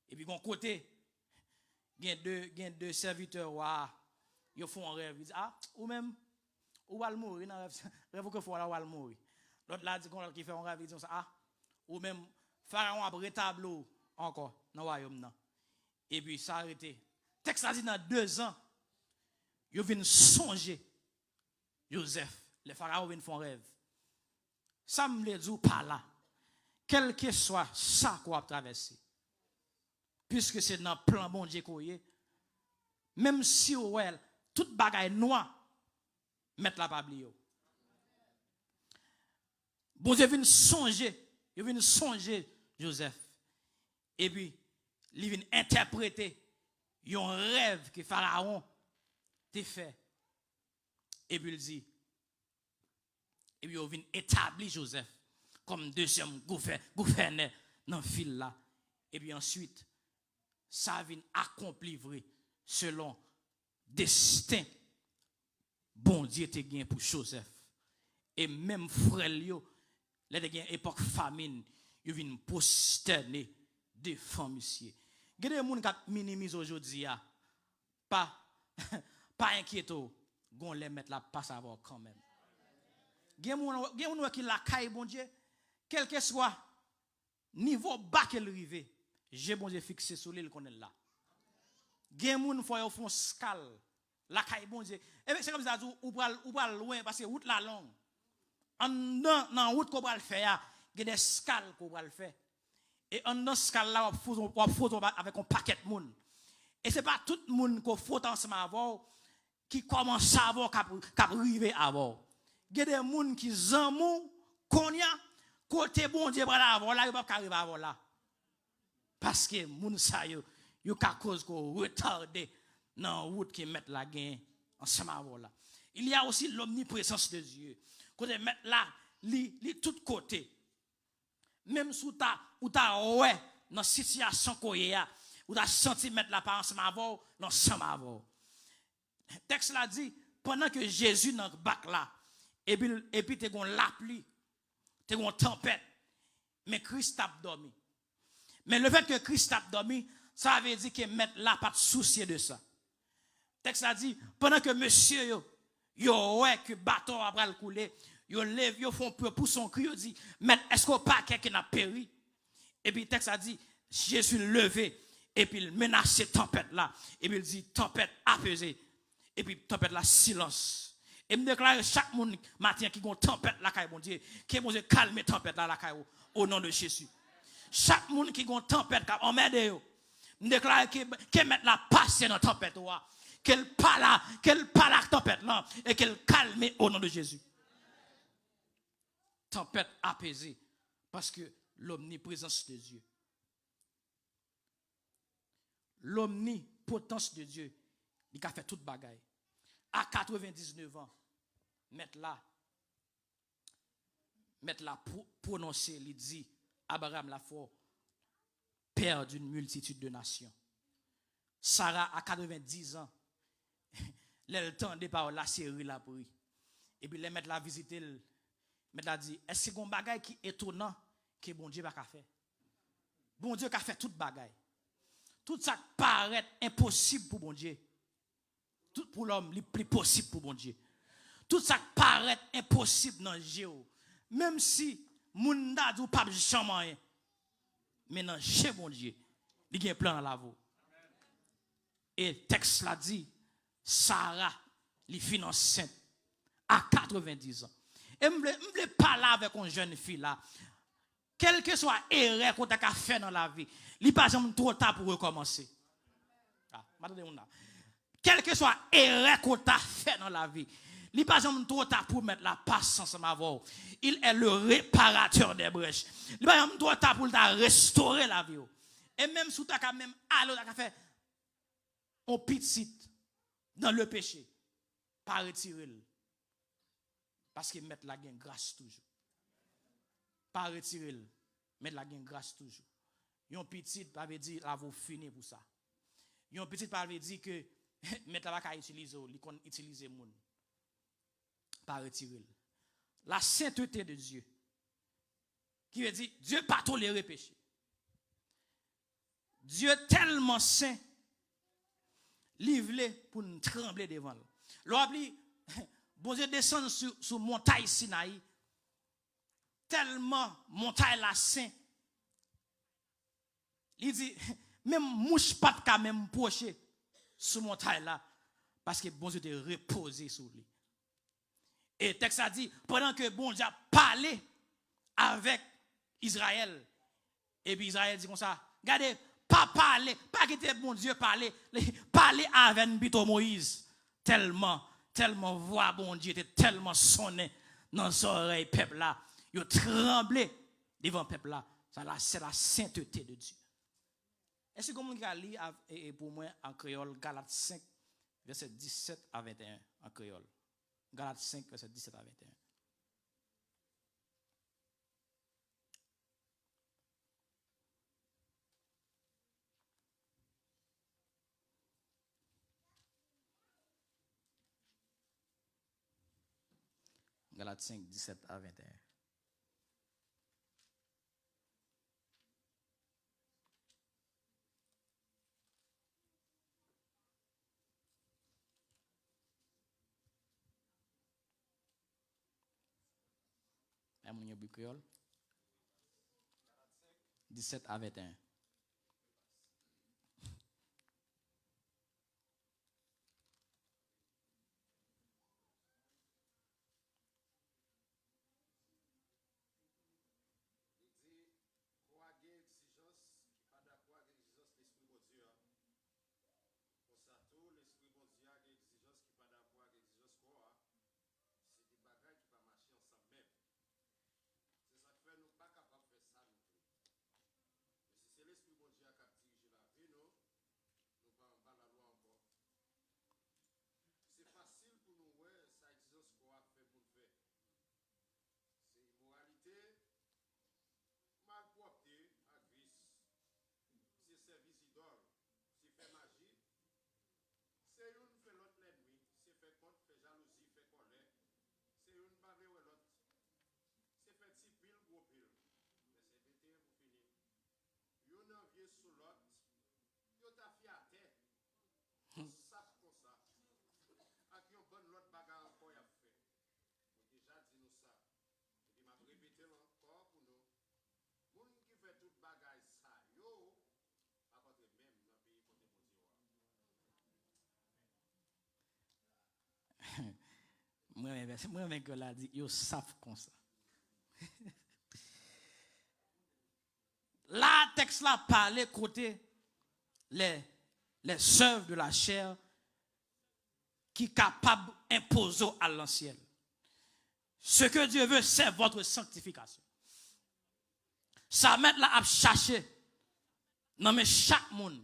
Et puis d'un côté, il y a deux serviteurs, ils font un rêve, ils disent, ou même, ou va mourir, rêve que faut aller mourir. L'autre là dit qu'on qui fait un rêve, ils disent, ou même, Pharaon a rétabli encore dans le royaume. Et puis ça a arrêté. Texte a dit dans 2 ans, ils viennent songer Joseph. Les pharaons viennent faire un rêve. Ça me dit pas là. Quel que soit ça qu'on a traversé. Puisque c'est dans le plan bon Dieu qu'on est. Même si ouais, toute bagaille noire, mettre la pablier. Bon Dieu vient songer. Il vient songer Joseph. Et puis, il vient interpréter un rêve que Pharaon t'a fait. Et puis il dit, et puis il vient établir Joseph comme deuxième gouverneur dans le fil là. Et puis ensuite, ça vient accomplir vrai selon destin bon Dieu te gain pour Joseph. Et même frère Lio, les te gain époque famine, ils viennent prosterner devant monsieur. Il y a des gens qui minimisent aujourd'hui, pas inquiéto, gon les mettre la passe avoir quand même. Il y a des gens qui la caille bon Dieu, quel que soit niveau bas qu'elle rive, j'ai bon Dieu fixé sur l'île qu'on est là. Il y a des gens qui font scale, la caille bon Dieu. Et c'est comme ça, ou pas loin parce que route la longue. Dans la route qu'on va le faire, il y a des scales qu'on va le faire. Et en dans ce cas-là, on faut avec un paquet de monde. Et ce n'est pas tout le monde qui faut ensemble avant, qui commence à avoir, qui arrive avant. Il y a des gens qui zamou, konya, côté bon Dieu, avant là, ils ne peuvent pas arriver avant là. Parce que les gens, ils ont cause qu'on retarde dans la route qui met la gain ensemble avant là. Il y a aussi l'omniprésence de Dieu. Quand ils mettent là, li tout côté. Même si tu as ouais dans la situation qu'on y a, ou tu as senti mettre la part ensemble avant, non ensemble avant. Le texte là dit, pendant que Jésus dans le bac là, et puis tu as la pluie, tu as une tempête, mais Christ a dormi. Mais le fait que Christ a dormi, ça veut dire que mettre là pas de souci de ça. Le texte a dit, pendant que monsieur yo ouais que bateau a le couler, yo lève, yo font peur pour son cri, yo dit, mais est-ce qu'on pas quelqu'un qui a péri? Et puis le texte a dit, Jésus levé, et puis il menace cette tempête là, et puis il dit, tempête apaisée, et puis tempête là, silence. Et me déclare chaque monde matin qui a une tempête là, mon Dieu, qui bon Dieu calme tempête là, au nom de Jésus. Chaque monde qui a une tempête, en m'aide yo, me déclare que mettre la passe dans la tempête, qu'elle parle la tempête là, et qu'elle calme au nom de Jésus. Tempête apaisée parce que l'omniprésence de Dieu, l'omnipotence de Dieu, il a fait toute bagaille. À 99 ans, mettre là prononcer, il dit Abraham la foi, père d'une multitude de nations. Sarah à 90 ans, le temps de par la série la pris. Et puis les mettre la visiter. Mais il a dit, est-ce que c'est un bagage qui est étonnant que bon Dieu va faire? Bon Dieu a fait tout bagage. Tout ça paraît impossible pour bon Dieu. Tout pour l'homme, le plus possible pour bon Dieu. Tout ça paraît impossible dans Dieu. Même si moun n'a dit pas jamais, mais dans chez bon Dieu, il y a un plan dans la vie. Et le texte l'a dit, Sarah, les filles enceinte à 90 ans. Et je ne veux pas parler avec une jeune fille là. Quel que soit l'erreur qu'on a fait dans la vie, il n'est pas trop tard pour recommencer. Quel que soit l'erreur qu'on a fait dans la vie, il n'est pas trop tard pour mettre la patience en avant. Il est le réparateur des brèches. Il n'est pas trop tard pour restaurer la vie. Et même si tu as même fait un petit dans le péché, pas retirer. Parce que mettre la gain grâce toujours. Pas retirer, mettre la gain grâce toujours. Yon petit pas veut dire la vous fini pour ça. Yon petit pas veut dire que mettre la va utiliser, li kon utiliser moun. Pas retirer. La sainteté de Dieu. Qui veut dire Dieu pas tolérer péché. Dieu tellement saint, livré pour nous trembler devant lui. L'oubli, bon Dieu descend sur montagne Sinaï, tellement montagne la saint. Il dit, même mouche pas de quand même pocher sur montagne là, parce que bon Dieu te reposé sur lui. Et le texte a dit, pendant que bon Dieu a parlé avec Israël, et puis Israël dit comme ça, regardez, pas parler, pas quitter bon Dieu parler, parler avec Bito Moïse, tellement voix bon Dieu était tellement sonné dans les oreilles peuple là, il tremblé devant peuple là. C'est la sainteté de Dieu. Est-ce que vous avez lu pour moi en créole Galates 5 verset 17 à 21 en créole? Galates 5 verset 17 à 21. Galates 5, 17 à 21. Amoun yon créole. 17 à 21. Moi-même que l'a dit, yo savent comme ça. La texte là parlait côté les œuvres de la chair qui sont capables d'imposer à l'ancien. Ce que Dieu veut, c'est votre sanctification. Ça met là à chercher. Non mais chaque monde,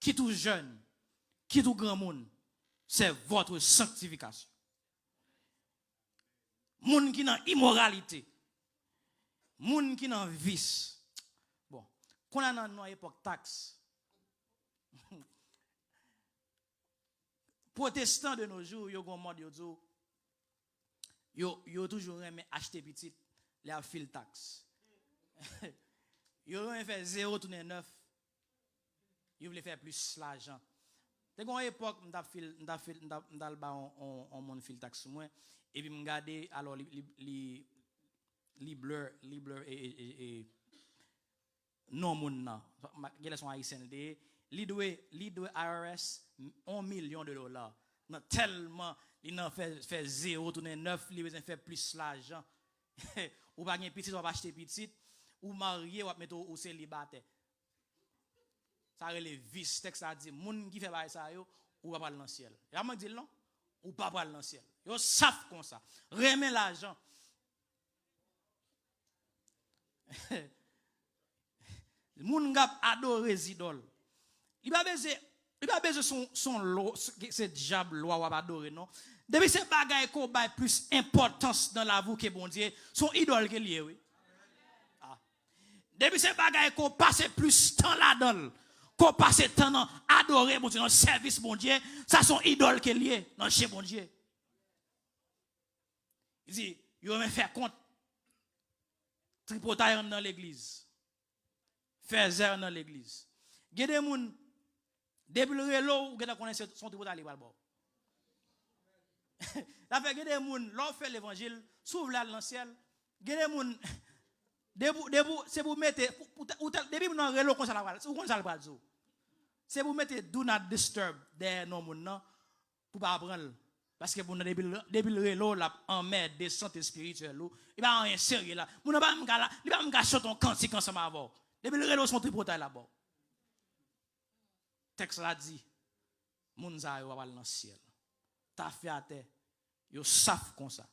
qui tout jeune, qui tout grand monde, c'est votre sanctification. Moun qui dans immoralité, moun qui dans vice. Bon, qu'on a dans une époque taxe. Protestants de nos jours, yo gon mode yo yo toujours aimé acheter petit, les a fil taxe. Yo aimé faire 0 tourner 9. Yo voulait faire plus l'argent. Dès qu'on époque m'da le ba on mon fil taxe moi et puis me garder alors li bleu et non mon nan. Gèle son haïtien de li doit IRS $1 million. Non tellement il n'en fait 0 tourner 9, il besoin faire plus l'argent. Ou pas gen petit, ou pas acheter petit, ou marié, ou mettre au célibataire. Ça relève vice, texte a dit, moun qui fait bail ça yo, ou pas aller dans le ciel. Y'a m'a dit non, ou pas aller dans le ciel. Yo savent comme ça. Remet l'argent. Moun gap adore idole. Il pas besoin son loi, c'est diable loi ou adorer non. Depuis ces bagages qu'on bail plus importance dans la vie que bon Dieu, son idole que lié oui. Ah. Depuis ces bagages qu'on passe plus temps là-dedans, qu'on passe temps dans adorer bon Dieu, dans service bon Dieu, ça son idole que lié dans chez bon Dieu. Il dit, il va me faire compte tripotaire dans l'église. Faire zère dans l'église. Il y a des gens depuis le relo ou que connaître son tripotaire li bal. La fait que des gens l'on fait l'évangile, s'ouvre là dans le ciel, des gens c'est pour mettre depuis dans relo comme ça la ou comme ça le bal. C'est pour mettre do not disturb des non moun nan pour pas prendre parce que pour depuis le relo là en mer descente spirituelle il va rien sérieux là. Moun pas me là, il va me chanter ton cantique ensemble avant. Depuis le relo son tripotaire là-bas. Texte là dit moun za yo va dans le ciel. Ta fait à terre, yo savent comme ça.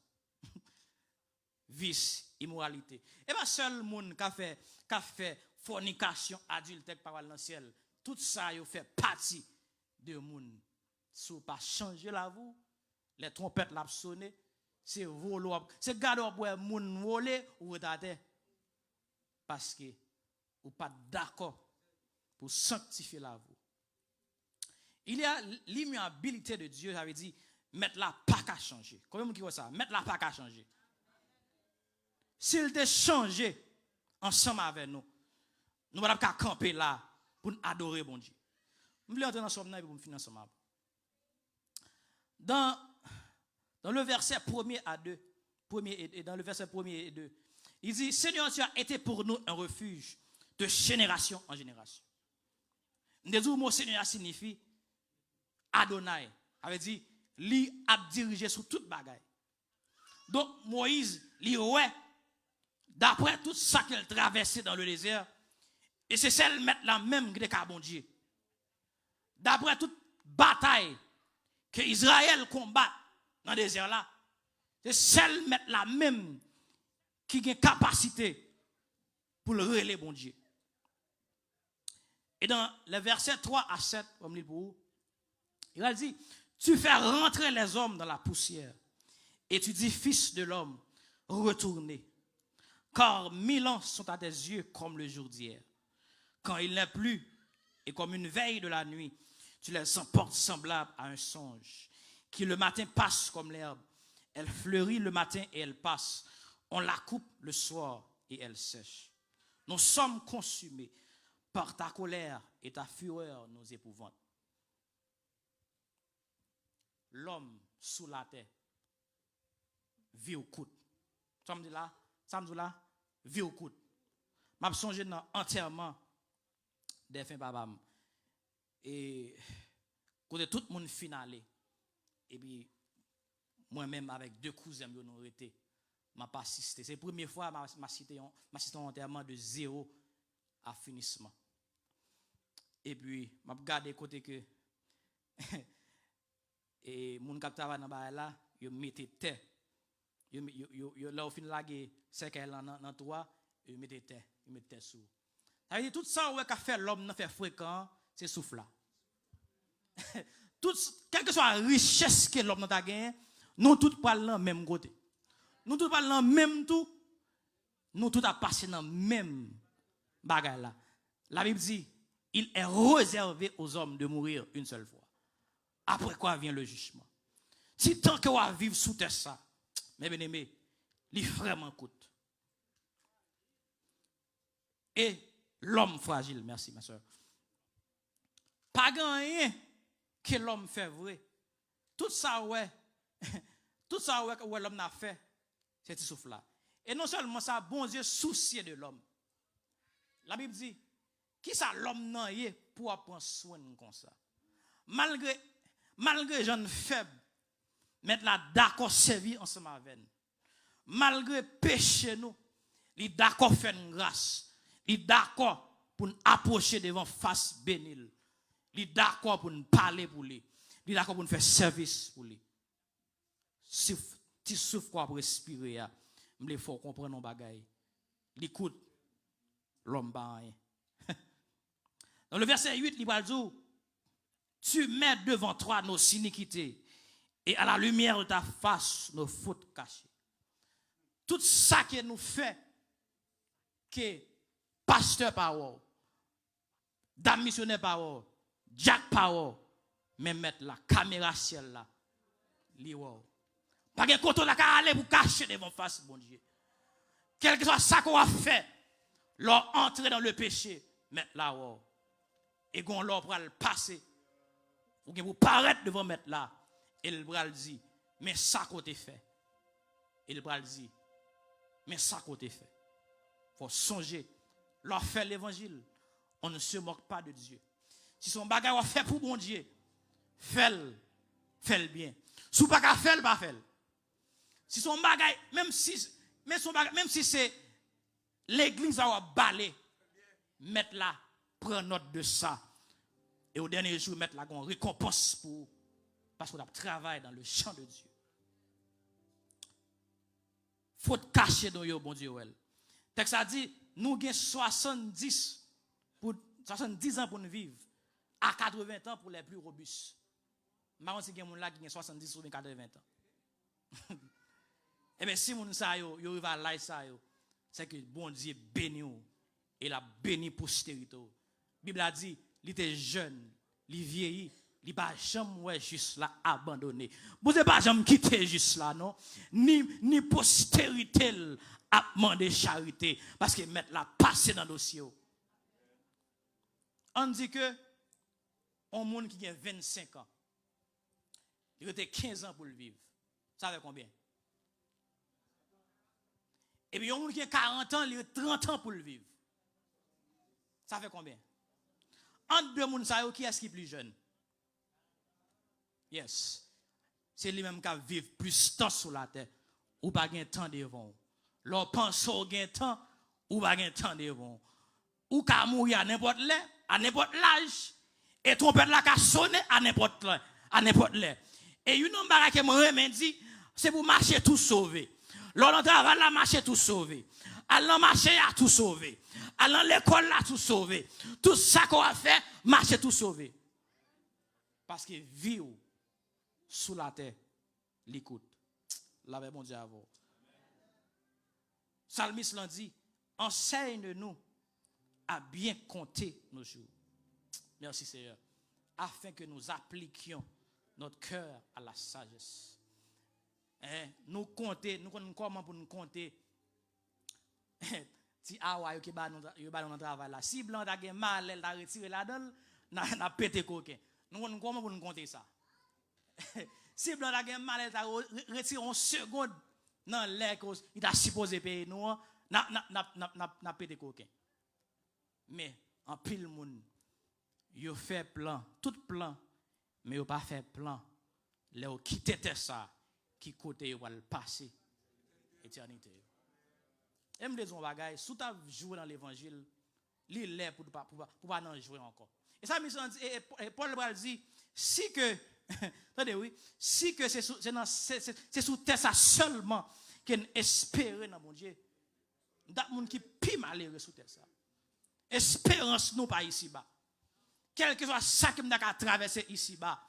Vice, immoralité. Et pas seul monde qui fait fornication, adultère par dans le ciel. Tout ça yo fait partie de monde. Si vous pas changer la vie, les trompettes l'a sonné, c'est volo, c'est garder pour monde voler ou retarder parce que ou pas d'accord pour sanctifier la vie. Il y a l'immuabilité de Dieu, ça veut dire mettre la pas qu'à changer. Comment qui voit ça? Mettre la pas qu'à changer. S'il te changé ensemble avec nous, nous ne pouvons pas camper là pour nous adorer bon Dieu. Je voulais entrer dans ce moment et pour me finir ensemble. Dans le verset 1er à 2, dans le verset 1er et 2, il dit, Seigneur, tu as été pour nous un refuge de génération en génération. Nous mot Seigneur signifie Adonai. Avait dit, li a dirigé sur toute bagaille. Donc Moïse, li ouais, d'après tout ça qu'elle traversait dans le désert, et c'est celle mettre la même que de bon Dieu. D'après toute bataille que Israël combat dans le désert là, c'est celle mettre la même qui a capacité pour le relayer bon Dieu. Et dans les versets 3 à 7, comme il pour vous, il a dit, tu fais rentrer les hommes dans la poussière et tu dis, fils de l'homme, retournez. Car 1000 ans sont à tes yeux comme le jour d'hier. Quand il n'est plus et comme une veille de la nuit, tu les emportes semblables à un songe, qui le matin passe comme l'herbe. Elle fleurit le matin et elle passe. On la coupe le soir et elle sèche. Nous sommes consumés par ta colère et ta fureur nous épouvante. L'homme sous la terre vit au coude. Samedi là, vit au coude. M'a songé dans entièrement des fins babam. Et côté tout le monde finalé. Et puis moi-même avec 2 cousins nous ont été m'a pas assisté. C'est la première fois m'a assisté un enterrement de 0 à finissement. Et puis m'a regardé côté que et moun k'ap travail dans ba là, yo mettait terre. Yo là au fin laguer cercle dans toit, yo mettait terre sous. Ça veut dire tout ça ouais qu'a fait l'homme n'a fait fréquent, c'est souffle là. Tout quelle que soit la richesse que l'homme n'a gagné, nous tous parlons dans même côté. Nous tous parlons dans même tout. Nous tous a passé dans même bagaille là. La Bible dit, il est réservé aux hommes de mourir une seule fois. Après quoi vient le jugement. Si tant que vous vivez sous terre ça, Mais bien aimé, il vraiment coûte. Et l'homme fragile, merci ma soeur. Pas rien que l'homme fait vrai. Tout ça ouais, tout ça ouais que l'homme n'a fait, c'est ce souffle là. Et non seulement ça, bon Dieu soucié de l'homme. La Bible dit, qui ça l'homme n'a yé pour prendre soin comme ça. Malgré gens faibles, mettre là d'accord servir ensemble avec nous. Malgré péché nous, il d'accord faire une grâce. Il d'accord pour nous approcher devant face bénile. Il d'accord pour nous parler pour lui. Il d'accord pour nous faire service pour lui. Si tu souffres quoi pour respirer, il faut comprendre nos bagailles. L'écoute, l'homme ba rien. Dans le verset 8, il va dire, tu mets devant toi nos iniquités et à la lumière de ta face nos fautes cachées. Tout ça que nous fait, que pasteur Power, dame missionnaire Power, Jack Power, même mettre la caméra ciel là, li wow. Pas que quand on a qu'à aller pour cacher devant face, bon Dieu. Quel que soit ça qu'on a fait, leur entrer dans le péché, mettre là wow. Et qu'on leur pour le passer, ou que vous paraître devant mettre là, et le bras dit, mais ça qu'on t'a fait. Et le bras dit, mais ça qu'on t'a fait. Faut songer, leur faire l'évangile. On ne se moque pas de Dieu. Si son bagage fait pour bon Dieu, fais-le bien. Si vous pas faire, pas faire. Si son bagage, même si c'est l'église à balai, mettre là, prends note de ça. Et au dernier jour, mettre là une récompense pour parce qu'on a travaillé dans le champ de Dieu. Faut cacher dans yo bon Dieu. Texte a dit, nous avons 70 ans pour nous vivre, à 80 ans pour les plus robustes. Marron si gen moun la qui gen 70 ou 80 ans. Eh bien si moun sa yo va là ça yo, c'est que bon Dieu béni ou et la béni postérité. Bible a dit, il était jeune, il vieillit, il pas jamais ouais juste là abandonné. Vous n'avez pas jamais quitté juste là non, ni postérité a demandé charité parce que mettre la passer dans le dossier. On dit que un monde qui a 25 ans, il a 15 ans pour le vivre. Ça fait combien? Et puis un monde qui a 40 ans, il a 30 ans pour le vivre. Ça fait combien? Entre deux personnes, qui est-ce qui est plus jeune? Yes. C'est lui-même qui vivre plus de temps sur la terre. Ou pas de temps devant. Leur pense au gain temps, ou pas de temps devant. Ou qu'à mourir à n'importe l'âge. Et trompette là qu'à sonner à n'importe l'âge. Et une homme qui me dit, c'est pour marcher tout sauver. L'on travaille là, marcher tout sauver. Allant marcher à tout sauver. Allant l'école là, tout sauver. Tout ça qu'on a fait, marcher tout sauver. Parce que vivre sous la terre, l'écoute. L'avait bon Dieu avant. Psalmiste l'a dit, enseigne-nous à bien compter nos jours. Merci Seigneur. Afin que nous appliquions notre cœur à la sagesse. Nous compter, nous connaissons comment pour nous compter. Si awa qui ba nous travail là, si blanc da gen mal, elle t'a retiré la donne, n'a pété coquin. Nous connaissons comment pour nous compter ça. Si blanc da gen mal, elle t'a retiré en seconde dans l'air il t'a supposé payer nous, n'a pété coquin. Mais en pile moun, yo fait plan, tout plan, mais yo pas fait plan. Là yo quitter ça qui côté yo va le passer éternité. Et me disons bagay, sous ta jouer dans l'évangile, li l'est pour pas non jouer encore. Et ça et Paul va dit si que attendez oui, si que c'est sous terre ça seulement qu'on espère dans mon Dieu. Dat moun qui pi malheureux sous terre ça. Espérance nous pas ici bas. Quel que soit ça qui m'a traversé ici bas,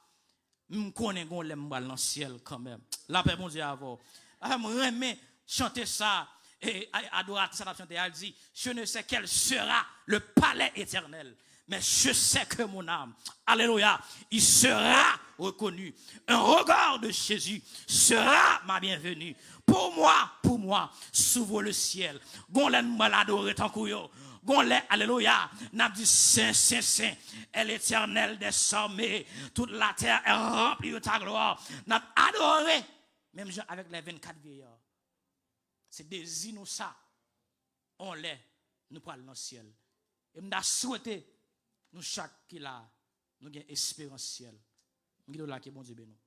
me connais gon l'aime dans le ciel quand même. La paix mon Dieu avant. La me remet chanter ça. Et adoratrice ça chanter elle dit je ne sais quel sera le palais éternel Mais je sais que mon âme, alléluia, il sera reconnu. Un regard de Jésus sera ma bienvenue. Pour moi, s'ouvre le ciel. Gon l'en malade tant couillot. Gon l'en, alléluia, n'a dit saint, saint, saint, est l'Éternel des armées. Toute la terre est remplie de ta gloire. N'a adoré, même avec les 24 vieillards. C'est des innocents. On l'est, nous parlons dans le ciel. Et nous souhaité, nous chaque qui là, nous avons espérance ciel. Nous avons là qui bon Dieu béni.